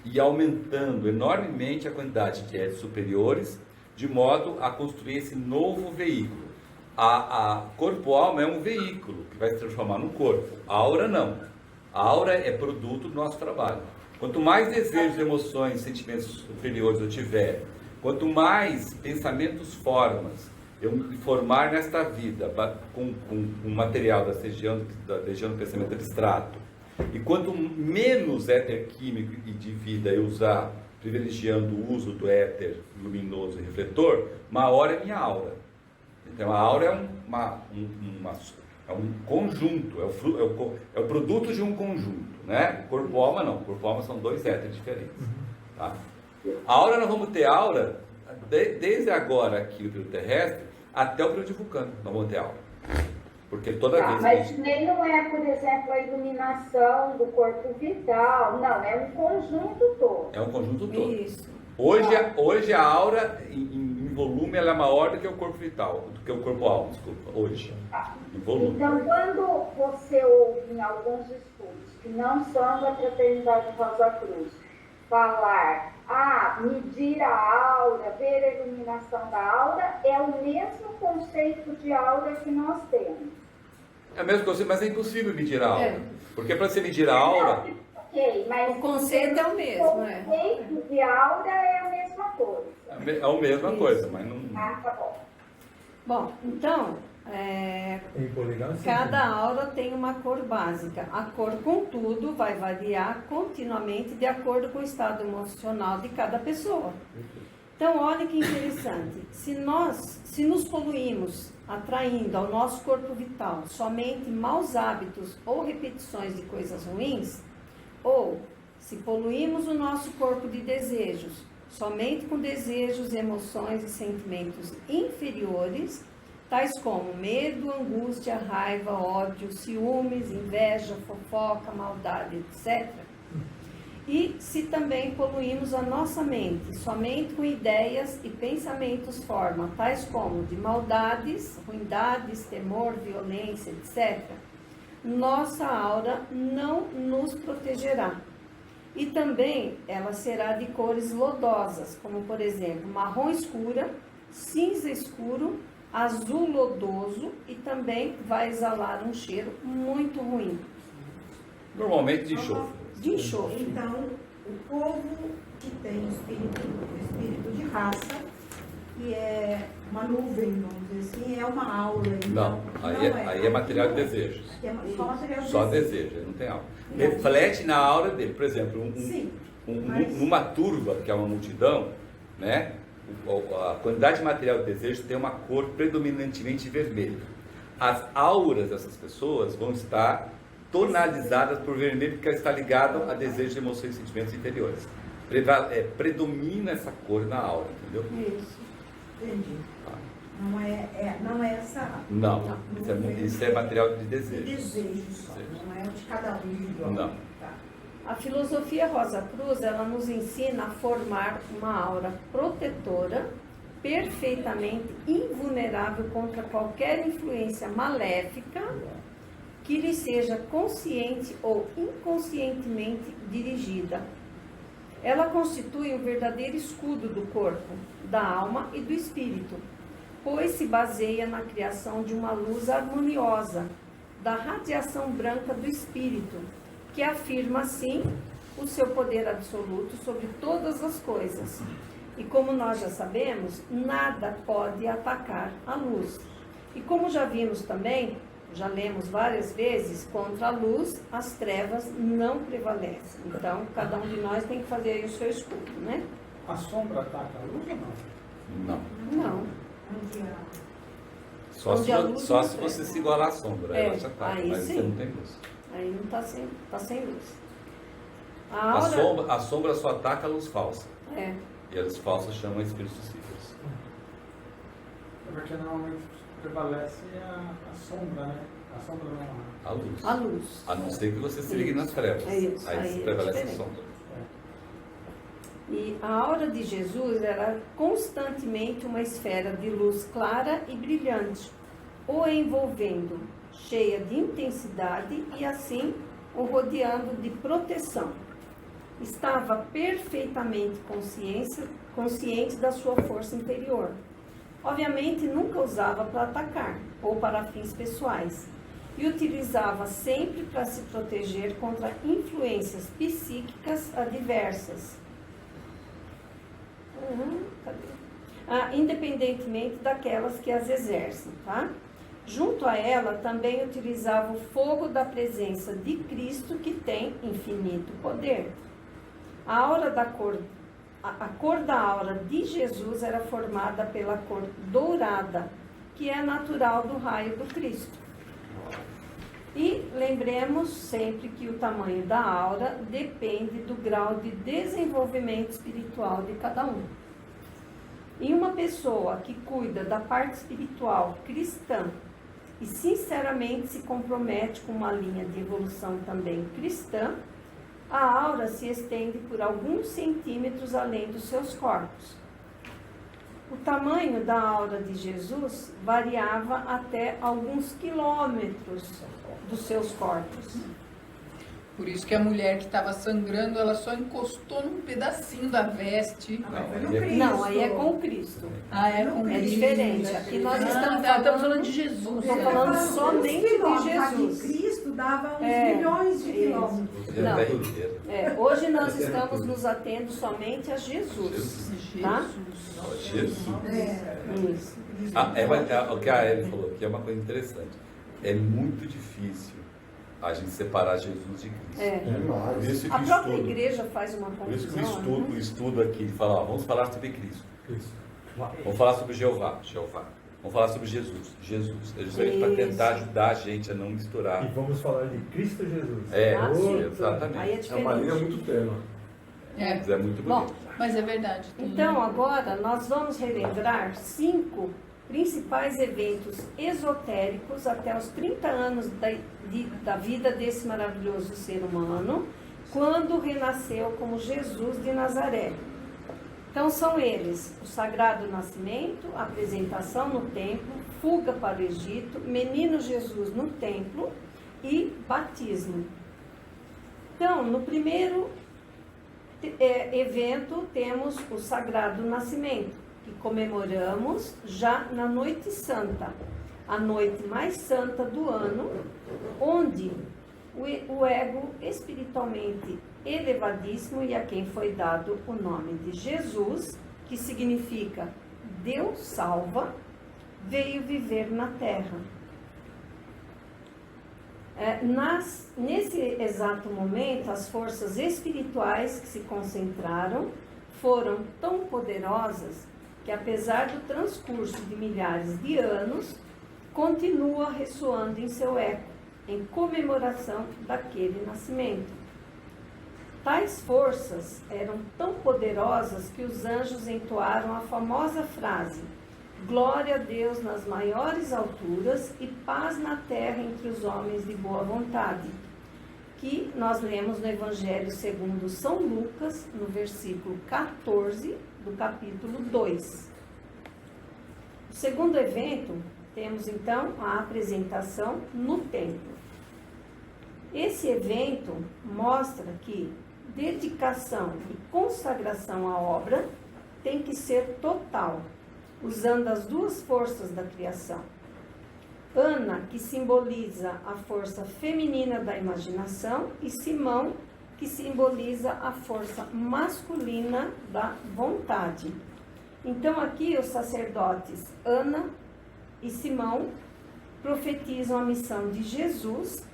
e aumentando enormemente a quantidade de éteres superiores, de modo a construir esse novo veículo. A corpo-alma é um veículo que vai se transformar num corpo. A aura não. A aura é produto do nosso trabalho. Quanto mais desejos, emoções, sentimentos superiores eu tiver, quanto mais pensamentos, formas eu me formar nesta vida com material da região do pensamento abstrato, e quanto menos éter químico e de vida eu usar, privilegiando o uso do éter luminoso e refletor, maior é minha aura. Então a aura é um conjunto, é o produto de um conjunto, né? Corpo-alma não, corpo-alma são dois éteres diferentes. Tá? A aura, nós vamos ter aura desde agora aqui no terrestre até o período de Vulcano, nós vamos ter aura. Porque toda vez mas nem não é, por exemplo, a iluminação do corpo vital, não, é um conjunto todo. É um conjunto todo. Isso. Hoje a aura em volume ela é maior do que o corpo vital, do que o corpo-alma, desculpa, hoje. Em volume. Então, quando você ouve em alguns estudos, que não são da Fraternidade Rosa Cruz, falar, medir a aura, ver a iluminação da aura, é o mesmo conceito de aura que nós temos. É o mesmo conceito, mas é impossível medir a aura. Porque para você medir a aura... Ok, mas o conceito é o mesmo. O conceito de aura é a mesma coisa. É a mesma coisa, mas não... Tá bom. Bom, então, cada aura tem uma cor básica. A cor, contudo, vai variar continuamente de acordo com o estado emocional de cada pessoa. Então, olha que interessante. Se nos poluímos atraindo ao nosso corpo vital somente maus hábitos ou repetições de coisas ruins, ou se poluímos o nosso corpo de desejos somente com desejos, emoções e sentimentos inferiores, tais como medo, angústia, raiva, ódio, ciúmes, inveja, fofoca, maldade, etc. E se também poluímos a nossa mente somente com ideias e pensamentos forma, tais como de maldades, ruindades, temor, violência, etc., nossa aura não nos protegerá. E também ela será de cores lodosas, como por exemplo, marrom escura, cinza escuro, azul lodoso, e também vai exalar um cheiro muito ruim. Normalmente de enxofre. De enxofre. Então, o povo que tem o espírito de raça, que é uma nuvem, vamos dizer assim, é uma aura. Então, Não, aí é material de desejos. Aqui é só material de Só desejo. desejo, ele não tem aura. Reflete na aura dele. Por exemplo, mas... numa turba, que é uma multidão, né? A quantidade de material de desejo tem uma cor predominantemente vermelha. As auras dessas pessoas vão estar tonalizadas por vermelho, porque está ligado a desejos, emoções e sentimentos interiores. Predomina essa cor na aura, entendeu? Isso, entendi. Não é essa. Não, isso é material de desejo. De desejo só, não é o de cada um individual. Não. Tá. A filosofia Rosa Cruz, ela nos ensina a formar uma aura protetora, perfeitamente invulnerável contra qualquer influência maléfica que lhe seja consciente ou inconscientemente dirigida. Ela constitui o verdadeiro escudo do corpo, da alma e do espírito, pois se baseia na criação de uma luz harmoniosa, da radiação branca do espírito, que afirma, assim, o seu poder absoluto sobre todas as coisas. E como nós já sabemos, nada pode atacar a luz. E como já vimos também, já lemos várias vezes, contra a luz, as trevas não prevalecem. Então, cada um de nós tem que fazer aí o seu escudo, né? A sombra ataca a luz ou Não. Não. Só se você se igualar à sombra, ela já está, aí mas sim. você não tem luz. Aí não está sem luz. A sombra só ataca a luz falsa. É. E a luz falsa chama espíritos sucíferos. É porque normalmente prevalece a sombra, né? A sombra não. A luz. A luz. A não ser que você se ligue nas trevas. É isso. Aí É prevalece a diferente. sombra. E a aura de Jesus era constantemente uma esfera de luz clara e brilhante, o envolvendo, cheia de intensidade e assim o rodeando de proteção. Estava perfeitamente consciente da sua força interior. Obviamente nunca usava para atacar ou para fins pessoais e utilizava sempre para se proteger contra influências psíquicas adversas. Independentemente daquelas que as exercem, tá? Junto a ela também utilizava o fogo da presença de Cristo, que tem infinito poder. A cor da aura de Jesus era formada pela cor dourada, que é natural do raio do Cristo. E lembremos sempre que o tamanho da aura depende do grau de desenvolvimento espiritual de cada um. E uma pessoa que cuida da parte espiritual cristã e sinceramente se compromete com uma linha de evolução também cristã, a aura se estende por alguns centímetros além dos seus corpos. O tamanho da aura de Jesus variava até alguns quilômetros dos seus corpos. Por isso que a mulher que estava sangrando, ela só encostou num pedacinho da veste. Não, aí é com Cristo. É com É Cristo. diferente. Aqui nós estamos falando de Jesus. Estou falando somente de Jesus. Cristo dava uns milhões de quilômetros. Não. Hoje nós estamos nos atendo somente a Jesus. Tá? Jesus. Isso. O que a Eve falou aqui é uma coisa interessante. É muito difícil a gente separar Jesus de Cristo. Por isso que A própria estudo, igreja faz uma por isso que confusão. o estudo aqui fala, vamos falar sobre Cristo. Vamos falar sobre Jeová. Vamos falar sobre Jesus. É justamente para tentar ajudar a gente a não misturar. E vamos falar de Cristo Jesus. Exatamente. Aí é uma linha muito tênue. Mas é muito bonito. Bom, mas é verdade. Então, agora nós vamos relembrar 5 principais eventos esotéricos até os 30 anos da vida desse maravilhoso ser humano, quando renasceu como Jesus de Nazaré. Então são eles: o Sagrado Nascimento, a apresentação no templo, fuga para o Egito, Menino Jesus no templo, e batismo. Então, no primeiro evento, temos o Sagrado Nascimento, que comemoramos já na Noite Santa, a noite mais santa do ano, onde o ego espiritualmente elevadíssimo e a quem foi dado o nome de Jesus, que significa Deus salva, veio viver na terra. Nesse exato momento, as forças espirituais que se concentraram foram tão poderosas que, apesar do transcurso de milhares de anos, continua ressoando em seu eco, em comemoração daquele nascimento. Tais forças eram tão poderosas que os anjos entoaram a famosa frase: glória a Deus nas maiores alturas e paz na terra entre os homens de boa vontade, que nós lemos no Evangelho segundo São Lucas, no versículo 14 do capítulo 2. O segundo evento, temos então a apresentação no templo. Esse evento mostra que dedicação e consagração à obra tem que ser total, usando as duas forças da criação. Ana, que simboliza a força feminina da imaginação, e Simão, que simboliza a força masculina da vontade. Então aqui os sacerdotes Ana e Simão profetizam a missão de Jesus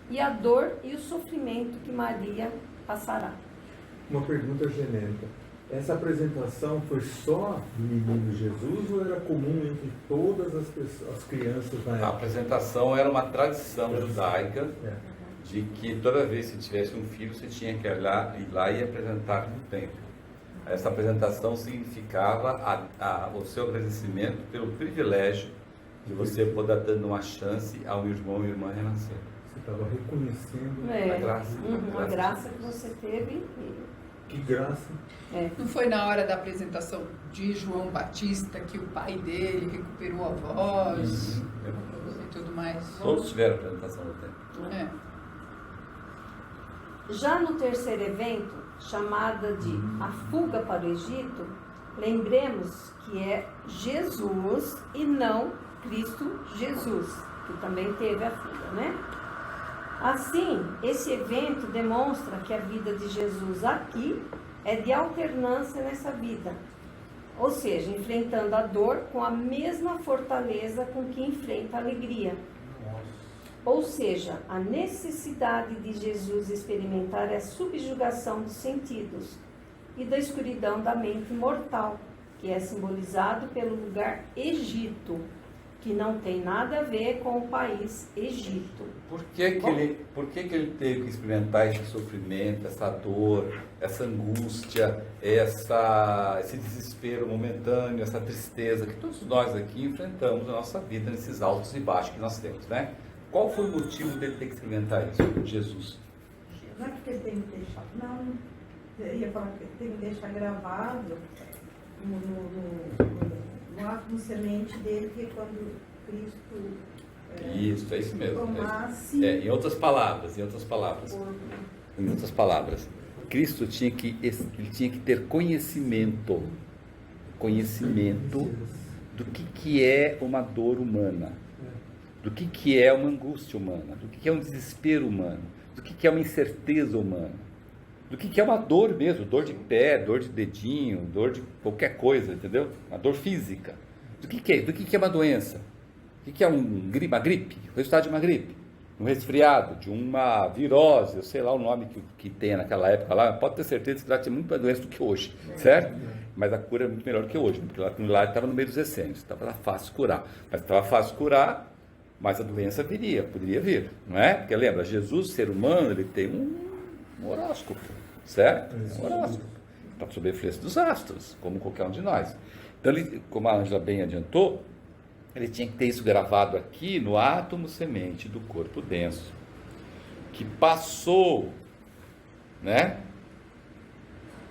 e a dor e o sofrimento que Maria passará. Uma pergunta genérica. Essa apresentação foi só do menino Jesus ou era comum entre todas as pessoas, as crianças na época? A apresentação era uma tradição judaica de que toda vez que tivesse um filho, você tinha que ir lá e apresentar no templo. Essa apresentação significava o seu agradecimento pelo privilégio de você poder dar dando uma chance a um irmão e irmã renascer. Você estava reconhecendo a graça. A graça que você teve. Que graça. Não foi na hora da apresentação de João Batista que o pai dele recuperou a voz e tudo mais? Todos tiveram apresentação no templo. Já no terceiro evento, chamada de a fuga para o Egito, lembremos que é Jesus e não Cristo Jesus, que também teve a fuga, né? Assim, esse evento demonstra que a vida de Jesus aqui é de alternância nessa vida, ou seja, enfrentando a dor com a mesma fortaleza com que enfrenta a alegria. Ou seja, a necessidade de Jesus experimentar a subjugação dos sentidos e da escuridão da mente mortal, que é simbolizado pelo lugar Egito, que não tem nada a ver com o país Egito. Por que ele teve que experimentar esse sofrimento, essa dor, essa angústia, esse desespero momentâneo, essa tristeza que todos nós aqui enfrentamos na nossa vida, nesses altos e baixos que nós temos, né? Qual foi o motivo dele ter que experimentar isso, Jesus? Não é porque ele tem que deixar, não, eu ia falar que ele tem que deixar gravado no átomo semente dele, que é quando Cristo Isso, é isso mesmo. tomasse... Em outras palavras, Cristo tinha que ter conhecimento do que é uma dor humana, do que é uma angústia humana, do que é um desespero humano, do que é uma incerteza humana, do que é uma dor mesmo, dor de pé, dor de dedinho, dor de qualquer coisa, entendeu? Uma dor física. Do que é uma doença? O que é uma gripe? O resultado de uma gripe? Um resfriado, de uma virose, eu sei lá o nome que tem naquela época lá, pode ter certeza que lá tinha muito mais doença do que hoje, certo? Mas a cura é muito melhor do que hoje, porque lá estava no meio dos essênios, estava fácil curar. Mas estava fácil curar, mas a doença poderia vir, não é? Porque lembra, Jesus, ser humano, ele tem um horóscopo, certo? Um horóscopo, está sob a influência dos astros, como qualquer um de nós. Então, como a Ângela bem adiantou, ele tinha que ter isso gravado aqui no átomo semente do corpo denso, que passou, né?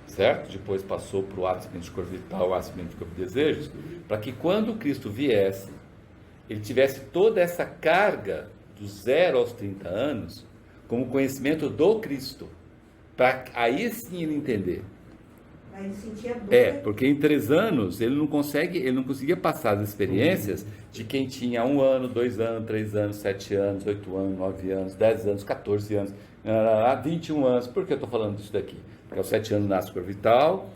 Certo? Depois passou para o átomo semente de corpo vital, o átomo semente de corpo de desejos, para que quando Cristo viesse, ele tivesse toda essa carga dos 0 aos 30 anos como conhecimento do Cristo, para aí sim ele entender. Aí ele sentia dor. Porque em 3 anos ele não conseguia passar as experiências de quem tinha 1 ano, 2 anos, 3 anos, 7 anos, 8 anos, 9 anos, 10 anos, 14 anos, 21 anos. Por que eu estou falando disso daqui? Porque aos 7 anos nasce o corpo vital,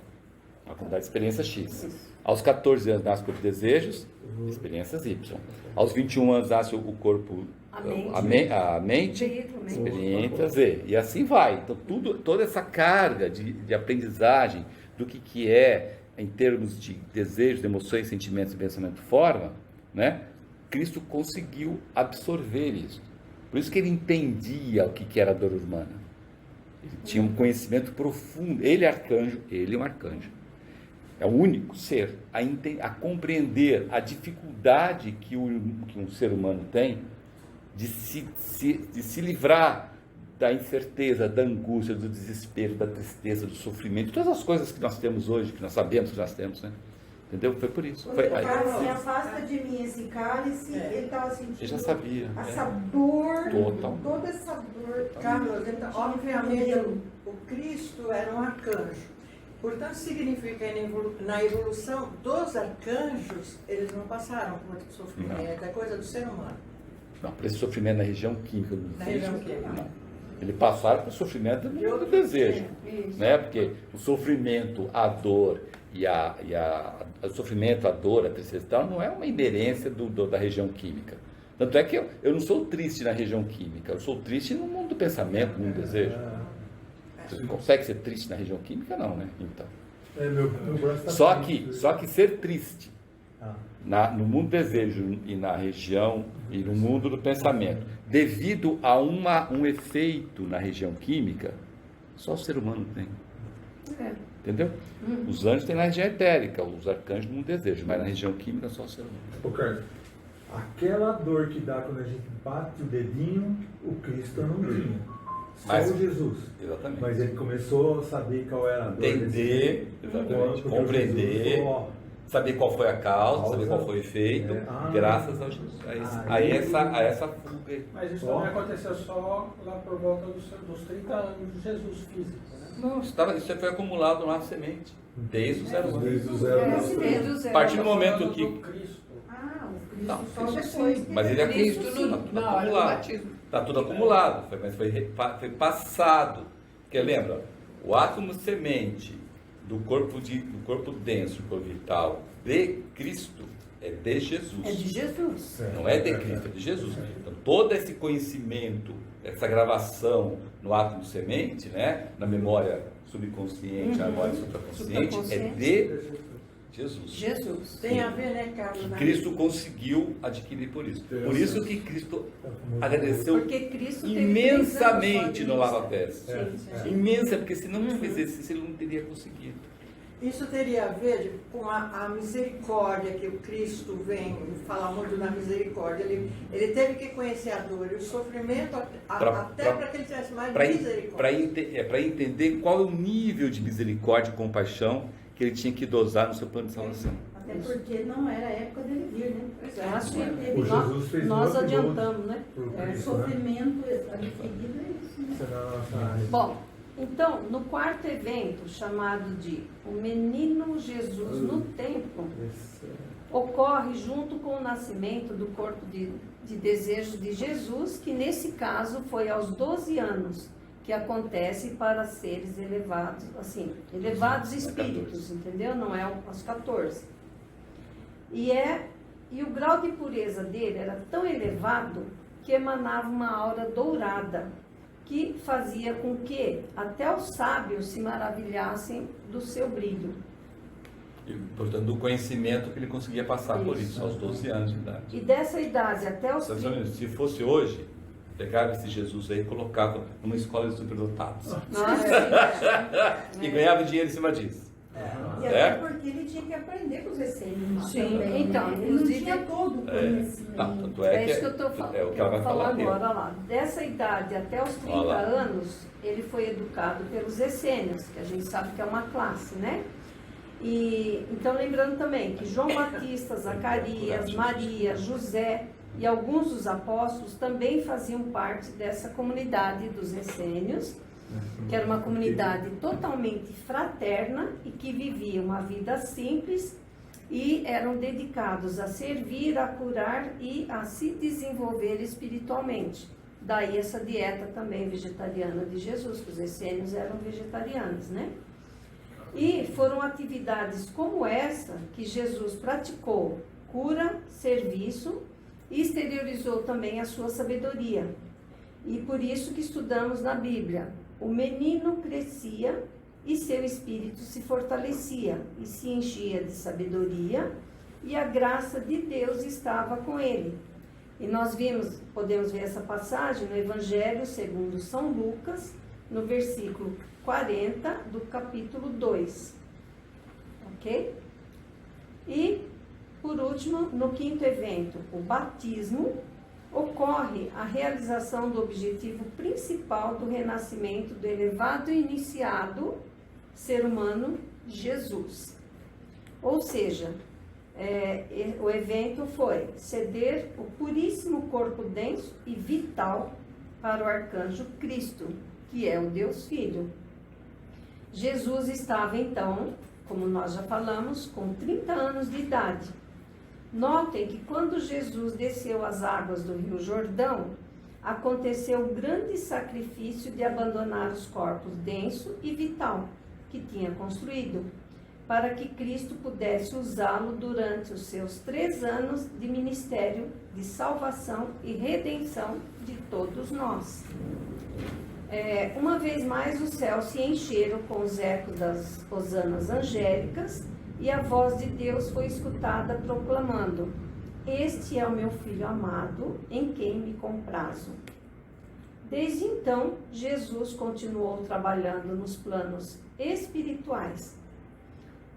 a quantidade de experiência X. Aos 14 anos nasce o corpo de desejos, experiências Y. Aos 21 anos nasce o corpo, a mente, experiência Z. E assim vai. Então, toda essa carga de aprendizagem do que é, em termos de desejos, de emoções, sentimentos e pensamento forma, né? Cristo conseguiu absorver isso. Por isso que ele entendia o que era a dor humana. Ele tinha um conhecimento profundo. Ele é um arcanjo. É o único ser a compreender a dificuldade que um ser humano tem de se livrar da incerteza, da angústia, do desespero, da tristeza, do sofrimento, todas as coisas que nós temos hoje, que nós sabemos que nós temos, né? Entendeu? Foi por isso. Se afasta de mim esse cálice, ele estava sentindo. Eu já sabia. Essa dor, Total. toda essa dor. Carlos, então, obviamente, o Cristo era um arcanjo. Portanto, significa que na evolução dos arcanjos, eles não passaram por muito sofrimento, é coisa do ser humano. Não, por esse sofrimento na região química do Na região química. Não. Ele passaram por sofrimento do desejo, né? Porque o sofrimento, a dor o sofrimento, a dor, a tristeza e tal, não é uma inerência da região química. Tanto é que eu não sou triste na região química, eu sou triste no mundo do pensamento, no mundo do desejo. Você consegue ser triste na região química? Não, né? Então. Só que ser triste no mundo do desejo e na região e no mundo do pensamento, devido a um efeito na região química, só o ser humano tem. Entendeu? Os anjos têm na região etérica, os arcanjos no mundo do desejo, mas na região química só o ser humano. Ô Carlos, aquela dor que dá quando a gente bate o dedinho, o Cristo não tinha. Só o Jesus. Exatamente. Mas ele começou a saber qual era a dor. Entender, exatamente, compreender, saber qual foi a causa, saber qual foi o efeito, graças a essa fuga. Mas isso também aconteceu só lá por volta dos 30 anos de Jesus físico, né? Não, isso foi acumulado na semente, desde o 0 anos. Desde o 0 anos. A partir do momento que... O Cristo Não, só depois. mas ele é Cristo, sim, tudo acumulado. Está tudo acumulado, mas foi passado. Porque lembra, o átomo semente do corpo denso, corpo vital de Cristo é de Jesus. É de Jesus. Não é de Cristo, é de Jesus. Então todo esse conhecimento, essa gravação no átomo semente, né, na memória subconsciente, na memória supraconsciente, é de Jesus. Tem a ver, né, Carlos? Que Cristo conseguiu adquirir por isso. Por isso que Cristo agradeceu imensamente no lava-pés. Imensa, porque se não fizesse isso, ele não teria conseguido. Isso teria a ver com a misericórdia, que o Cristo vem falar muito da misericórdia. Ele teve que conhecer a dor e o sofrimento até para que ele tivesse mais misericórdia. Para entender qual é o nível de misericórdia e compaixão que ele tinha que dosar no seu plano de salvação. Até porque não era a época dele vir, né? O Jesus fez nós adiantamos, né? O sofrimento adquirido é isso, né? Bom, então, no quarto evento, chamado de O Menino Jesus no Templo, ocorre junto com o nascimento do corpo de desejo de Jesus, que nesse caso foi aos 12 anos, que acontece para seres elevados, assim, elevados espíritos, entendeu? Não é aos 14. E o grau de pureza dele era tão elevado que emanava uma aura dourada, que fazia com que até os sábios se maravilhassem do seu brilho. E, portanto, do conhecimento que ele conseguia passar por isso, aos 12 anos de idade. E dessa idade até os... Se fosse hoje, pegava esse Jesus aí e colocava numa escola de superdotados. E ganhava dinheiro em cima disso. E até porque ele tinha que aprender com os essênios. Sim, também, então, ele não tinha todo o conhecimento. Tanto isso que eu estou falando. É o que ela vai falar agora lá. Dessa idade até os 30 anos, ele foi educado pelos essênios, que a gente sabe que é uma classe, né? E, então, lembrando também que João Batista, Zacarias, Maria, José, e alguns dos apóstolos também faziam parte dessa comunidade dos essênios, que era uma comunidade totalmente fraterna e que vivia uma vida simples e eram dedicados a servir, a curar e a se desenvolver espiritualmente. Daí essa dieta também vegetariana de Jesus, que os essênios eram vegetarianos, né? E foram atividades como essa que Jesus praticou cura, serviço e exteriorizou também a sua sabedoria. E por isso que estudamos na Bíblia, o menino crescia e seu espírito se fortalecia e se enchia de sabedoria e a graça de Deus estava com ele. E nós podemos ver essa passagem no Evangelho segundo São Lucas, no versículo 40 do capítulo 2. Ok? E, por último, no quinto evento, o batismo, ocorre a realização do objetivo principal do renascimento do elevado e iniciado ser humano Jesus. Ou seja, o evento foi ceder o puríssimo corpo denso e vital para o arcanjo Cristo, que é o Deus Filho. Jesus estava então, como nós já falamos, com 30 anos de idade. Notem que quando Jesus desceu as águas do Rio Jordão, aconteceu o grande sacrifício de abandonar os corpos denso e vital que tinha construído, para que Cristo pudesse usá-lo durante os seus 3 anos de ministério de salvação e redenção de todos nós. Uma vez mais os céus se encheram com os ecos das hosanas angélicas e a voz de Deus foi escutada proclamando: "Este é o meu Filho amado, em quem me comprazo." Desde então, Jesus continuou trabalhando nos planos espirituais,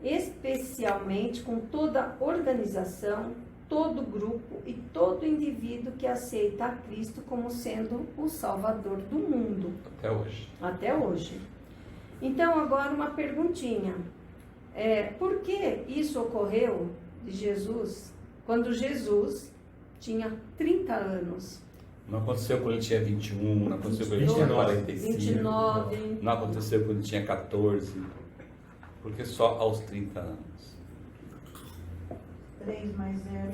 especialmente com toda a organização, todo grupo e todo indivíduo que aceita a Cristo como sendo o Salvador do mundo. Até hoje. Até hoje. Então, agora uma perguntinha. Por que isso ocorreu de Jesus quando Jesus tinha 30 anos? Não aconteceu quando ele tinha 21, não aconteceu quando ele tinha 45, 29. não aconteceu quando ele tinha 14, porque só aos 30 anos. 3 mais 0,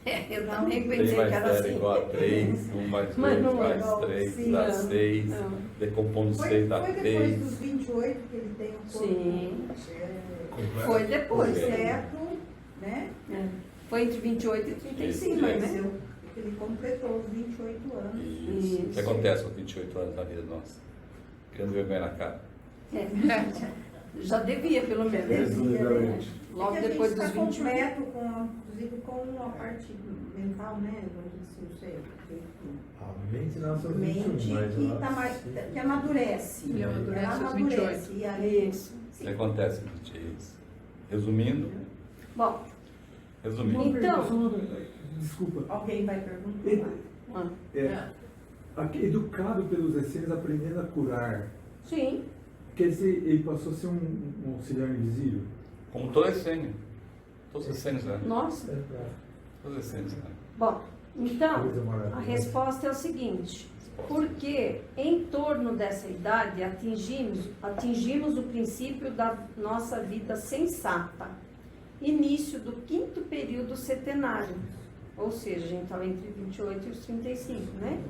3. Eu também 3 pensei mais que era 0 assim. igual a 3, 1 mais 2 Mas não é mais igual, 3 sim, dá não. 6, Não. decompondo Foi 6 dá depois 3. dos 28 que ele tem um corpo. Sim. Foi depois, certo, né? Foi entre 28 e 35, Isso. né? Ele completou os 28 anos. Isso. O que acontece com 28 anos na vida nossa? Criando vergonha na cara. Já devia, pelo menos. Exatamente. Logo É que depois a dos gente está 21. completo, inclusive com a parte mental, né? Não sei. A mente nasce aos Mente 21, mas que, ela- tá mais, que amadurece. Ele amadurece Ela aos amadurece. 28. E aí, O que acontece com isso? Resumindo, Bom, Resumindo. Desculpa. alguém vai perguntar. Educado pelos essênios, aprendendo a curar. Sim. Quer dizer, ele passou a ser um auxiliar invisível? Como todo essênio. Todos os essênios, né? Nossa. Todos os essênios, né? Bom, então, Coisa maravilhosa. a resposta é o seguinte: porque em torno dessa idade atingimos o princípio da nossa vida sensata, início do 5º período setenário, ou seja, a gente estava entre 28 e os 35, né?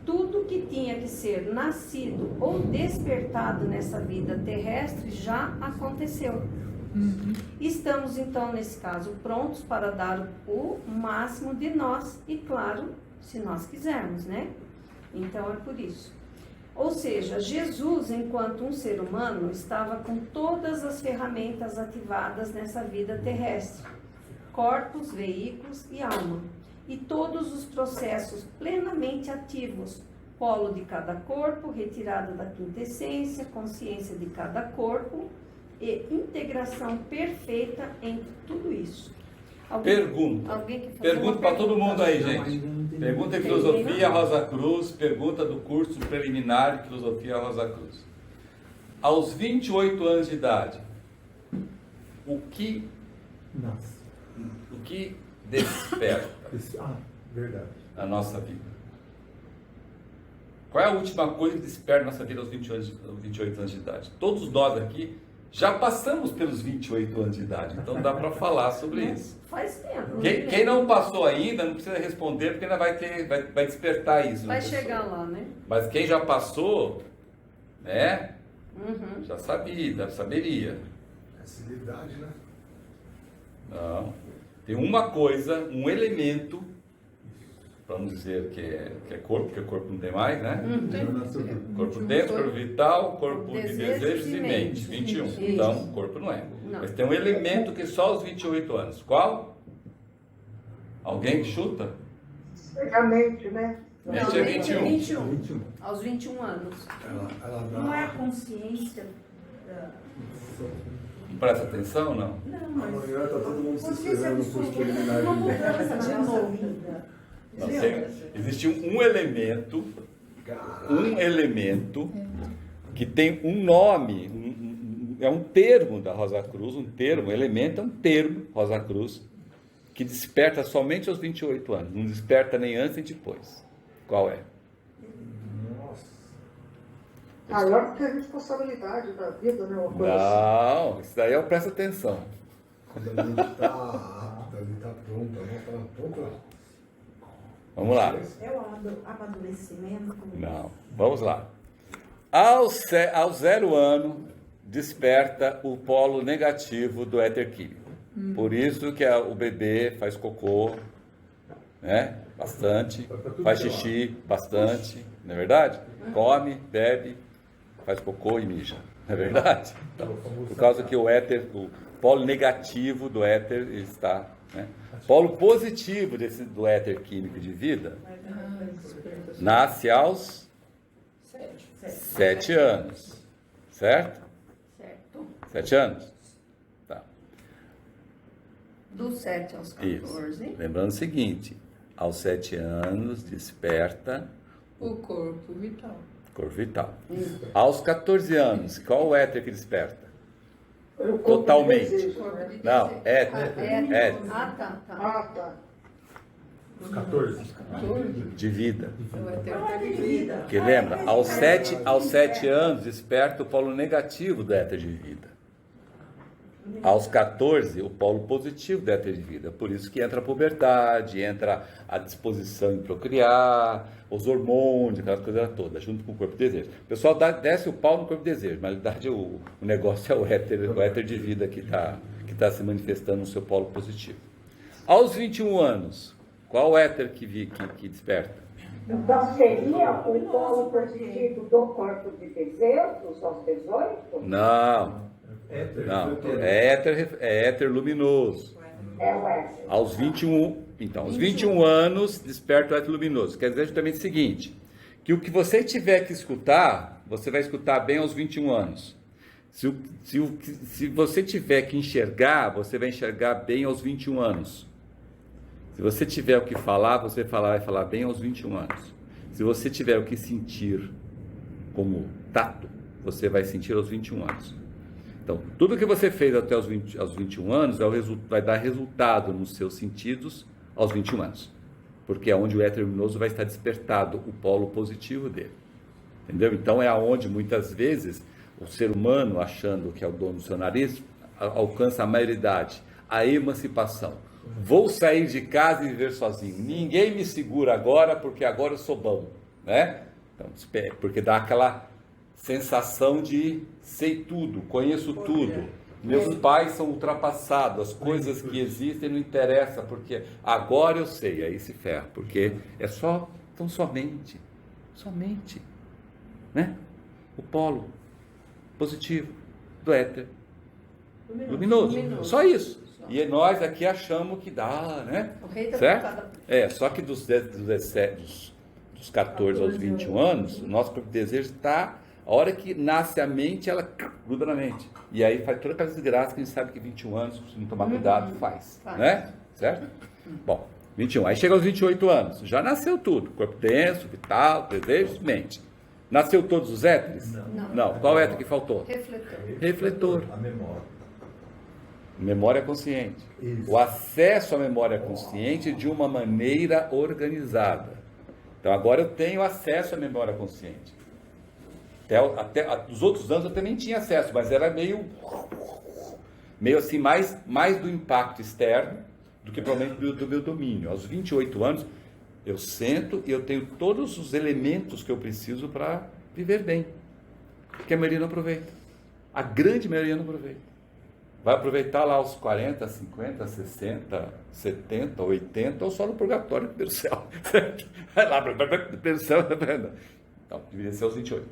Tudo que tinha que ser nascido ou despertado nessa vida terrestre já aconteceu. Estamos, então, nesse caso, prontos para dar o máximo de nós e, claro, se nós quisermos, né? Então, é por isso. Ou seja, Jesus, enquanto um ser humano, estava com todas as ferramentas ativadas nessa vida terrestre. Corpos, veículos e alma. E todos os processos plenamente ativos. Polo de cada corpo, retirada da quinta essência, consciência de cada corpo e integração perfeita entre tudo isso. Pergunta. Alguém quer fazer Pergunta uma para todo pergunta? mundo aí, gente. Pergunta em Filosofia Rosa Cruz, pergunta do curso preliminar de Filosofia Rosa Cruz. Aos 28 anos de idade, o que desperta Verdade. a nossa vida? Qual é a última coisa que desperta a nossa vida aos 28 anos de idade? Todos nós aqui já passamos pelos 28 anos de idade, então dá para falar sobre isso. Faz tempo. Quem não passou ainda, não precisa responder, porque ainda vai despertar isso. Vai chegar lá, né? Mas quem já passou, né? Já saberia. Facilidade, né? Não. Tem uma coisa, um elemento, vamos dizer que é corpo, porque o corpo não tem mais, né? Corpo dentro, corpo vital, corpo de desejos e mente. 21. Então, o corpo não é. Mas tem um elemento que só aos 28 anos. Qual? Alguém que chuta? É a mente, né? Mente é 21. Aos 21 anos. Não é a consciência Presta atenção, não? Não, mas... Amanhã tá todo mundo se consciência esperando pro absoluta, preliminar uma de mudança vida. de nossa vida. Não, existe um elemento que tem um nome, é um termo da Rosa Cruz, elemento é um termo, Rosa Cruz, que desperta somente aos 28 anos, não desperta nem antes nem depois. Qual é? Maior do que a responsabilidade da vida, né? Uma coisa Não, isso daí é o presta atenção. Quando a mente tá pronta, né? Tá pronta. Vamos lá. É o amadurecimento. Não, vamos lá. Ao 0 ano, desperta o polo negativo do éter químico. Por isso que o bebê faz cocô, né? Bastante, faz xixi, bastante, não é verdade? Come, bebe, faz cocô e mija, não é verdade? Então, por causa que o éter, o polo negativo do éter está, né? Polo positivo do éter químico de vida nasce aos 7 anos, certo? 7 anos? Tá. Do 7 aos 14. Isso. Lembrando o seguinte, aos 7 anos desperta o corpo vital. Corpo vital. Aos 14 anos, qual o éter que desperta? Totalmente. Não, éter. tá. Os 14. De vida. Porque lembra, aos 7 anos desperta o polo negativo do éter de vida. Aos 14, o polo positivo do éter de vida. Por isso que entra a puberdade, entra a disposição em procriar, os hormônios, aquelas coisas todas, junto com o corpo de desejo. O pessoal desce o pau no corpo de desejo, mas na verdade o negócio é o éter de vida que tá se manifestando no seu polo positivo. Aos 21 anos, qual éter que desperta? Então seria o polo positivo do corpo de desejos aos 18? Não. Não, é éter luminoso. É o éter. Aos 21 anos, desperta o éter luminoso. Quer dizer justamente o seguinte, que o que você tiver que escutar, você vai escutar bem aos 21 anos. Se você tiver que enxergar, você vai enxergar bem aos 21 anos. Se você tiver o que falar, você vai falar bem aos 21 anos. Se você tiver o que sentir como tato, você vai sentir aos 21 anos. Então, tudo que você fez até aos 21 anos vai dar resultado nos seus sentidos aos 21 anos. Porque é onde o éter luminoso vai estar despertado, o polo positivo dele. Entendeu? Então, é aonde, muitas vezes, o ser humano, achando que é o dono do seu nariz, alcança a maioridade, a emancipação. Vou sair de casa e viver sozinho. Ninguém me segura agora, porque agora eu sou bom. Né? Então, porque dá aquela sensação de sei tudo, conheço tudo. Meus pais são ultrapassados, as coisas que existem não interessam, porque agora eu sei, aí se ferra, porque é somente, né? O polo positivo do éter luminoso. Só isso. E nós aqui achamos que dá, né? Certo? Só que dos 14 aos 21 anos, o nosso corpo de desejo está. A hora que nasce a mente, ela gruda na mente. E aí faz toda aquela desgraça que a gente sabe que 21 anos, se não tomar cuidado, faz. Né? Certo? Bom, 21. Aí chega aos 28 anos. Já nasceu tudo. Corpo denso, vital, desejo, mente. Nasceu todos os éteres? Não. Qual éter que faltou? Refletor. A memória. Memória consciente. Isso. O acesso à memória consciente de uma maneira organizada. Então agora eu tenho acesso à memória consciente. Os outros anos eu também tinha acesso, mas era meio assim, mais do impacto externo do que provavelmente do meu domínio. Aos 28 anos, eu sento e eu tenho todos os elementos que eu preciso para viver bem. Que a maioria não aproveita. A grande maioria não aproveita. Vai aproveitar lá os 40, 50, 60, 70, 80, ou só no purgatório do primeiro céu. Vai lá para o primeiro céu. Então, deveria ser aos 28.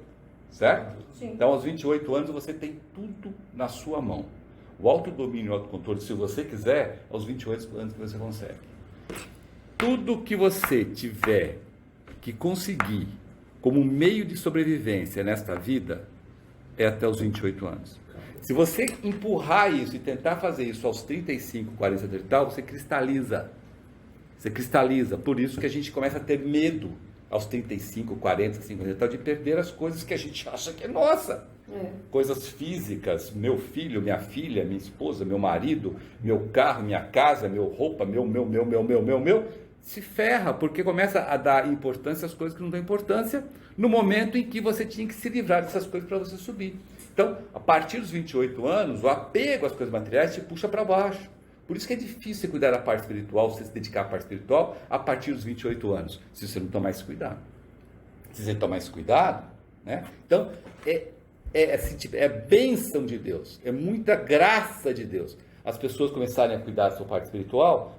Certo? Sim. Então, aos 28 anos, você tem tudo na sua mão. O autodomínio e o autocontrole, se você quiser, aos 28 anos que você consegue. Tudo que você tiver que conseguir como meio de sobrevivência nesta vida, é até os 28 anos. Se você empurrar isso e tentar fazer isso aos 35, 40 e tal, você cristaliza. Você cristaliza. Por isso que a gente começa a ter medo aos 35, 40, 50 e tal, de perder as coisas que a gente acha que é nossa. Coisas físicas, meu filho, minha filha, minha esposa, meu marido, meu carro, minha casa, meu roupa, meu, se ferra, porque começa a dar importância às coisas que não dão importância no momento em que você tinha que se livrar dessas coisas para você subir. Então, a partir dos 28 anos, o apego às coisas materiais te puxa para baixo. Por isso que é difícil você cuidar da parte espiritual, você se dedicar à parte espiritual a partir dos 28 anos, se você não tomar esse cuidado. Se você tomar esse cuidado, né? Então, é bênção de Deus, é muita graça de Deus. As pessoas começarem a cuidar da sua parte espiritual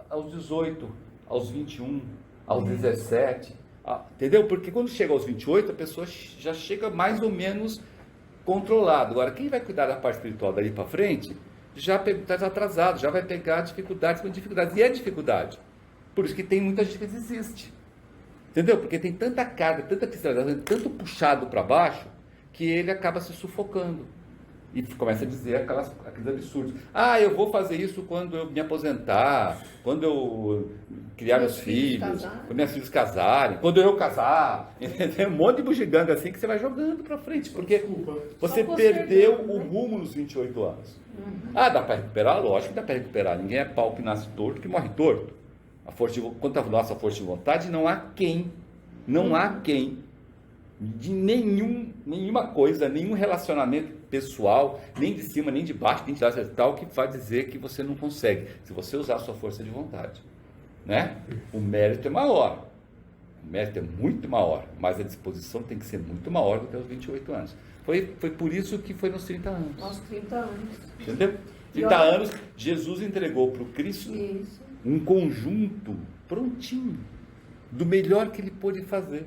aos 18, aos 21, aos 17, entendeu? Porque quando chega aos 28, a pessoa já chega mais ou menos controlada. Agora, quem vai cuidar da parte espiritual dali para frente, já está atrasado, já vai pegar dificuldades com dificuldades. E é dificuldade. Por isso que tem muita gente que desiste. Entendeu? Porque tem tanta carga, tanta cristalização, tanto puxado para baixo, que ele acaba se sufocando. E começa a dizer aqueles absurdos. Eu vou fazer isso quando eu me aposentar, quando eu criar meus filhos, quando meus filhos casarem, quando eu casar. Tem um monte de bugiganga assim que você vai jogando para frente, porque você perdeu o rumo nos 28 anos. Dá para recuperar? Lógico que dá para recuperar. Ninguém é pau que nasce torto, que morre torto. Quanto à nossa força de vontade, não há quem de nenhuma coisa, nenhum relacionamento pessoal, nem de cima, nem de baixo, nem de baixo, tal, que vai dizer que você não consegue, se você usar a sua força de vontade, né? O mérito é maior, o mérito é muito maior, mas a disposição tem que ser muito maior do que aos 28 anos. Foi por isso que foi nos 30 anos. Aos 30 anos. Entendeu? 30 anos, Jesus entregou para o Cristo um conjunto prontinho, do melhor que ele pôde fazer.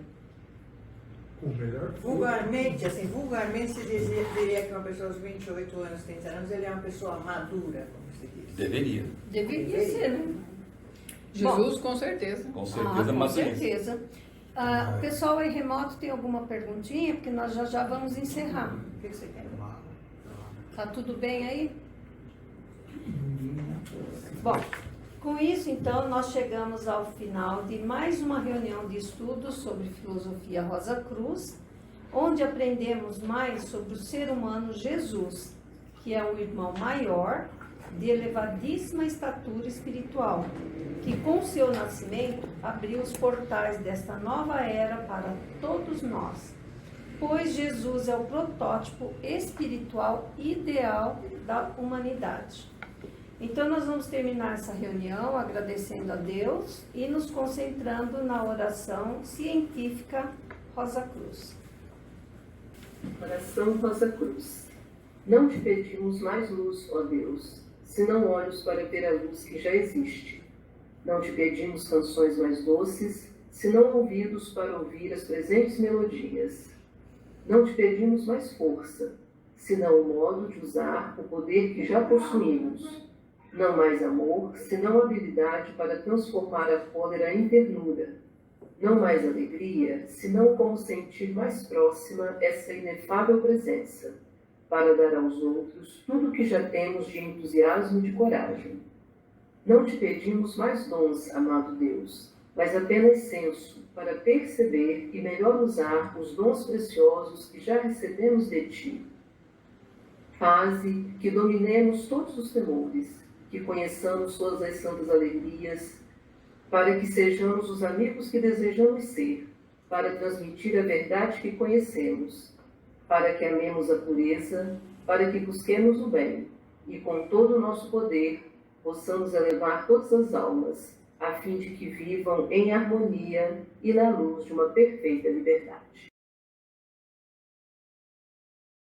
O melhor. Vulgarmente, se diria que uma pessoa aos 28 anos, 30 anos, ele é uma pessoa madura, como se diz. Deveria. Deveria ser, né? Jesus, com certeza. Com certeza, com certeza. O pessoal aí remoto tem alguma perguntinha? Porque nós já vamos encerrar. O que você quer? Tá tudo bem aí? Bom, com isso, então, nós chegamos ao final de mais uma reunião de estudos sobre filosofia Rosa Cruz, onde aprendemos mais sobre o ser humano Jesus, que é um irmão maior, de elevadíssima estatura espiritual, que com seu nascimento abriu os portais desta nova era para todos nós, pois Jesus é o protótipo espiritual ideal da humanidade. Então, nós vamos terminar essa reunião agradecendo a Deus e nos concentrando na oração científica Rosa Cruz. Oração Rosa Cruz. Não te pedimos mais luz, ó Deus, senão olhos para ver a luz que já existe. Não te pedimos canções mais doces, senão ouvidos para ouvir as presentes melodias. Não te pedimos mais força, senão o modo de usar o poder que já possuímos. Não mais amor, senão habilidade para transformar a cólera em ternura. Não mais alegria, senão como sentir mais próxima essa inefável presença, para dar aos outros tudo o que já temos de entusiasmo e de coragem. Não te pedimos mais dons, amado Deus, mas apenas senso, para perceber e melhor usar os dons preciosos que já recebemos de ti. Faze que dominemos todos os temores, que conheçamos todas as santas alegrias, para que sejamos os amigos que desejamos ser, para transmitir a verdade que conhecemos, para que amemos a pureza, para que busquemos o bem, e com todo o nosso poder possamos elevar todas as almas, a fim de que vivam em harmonia e na luz de uma perfeita liberdade.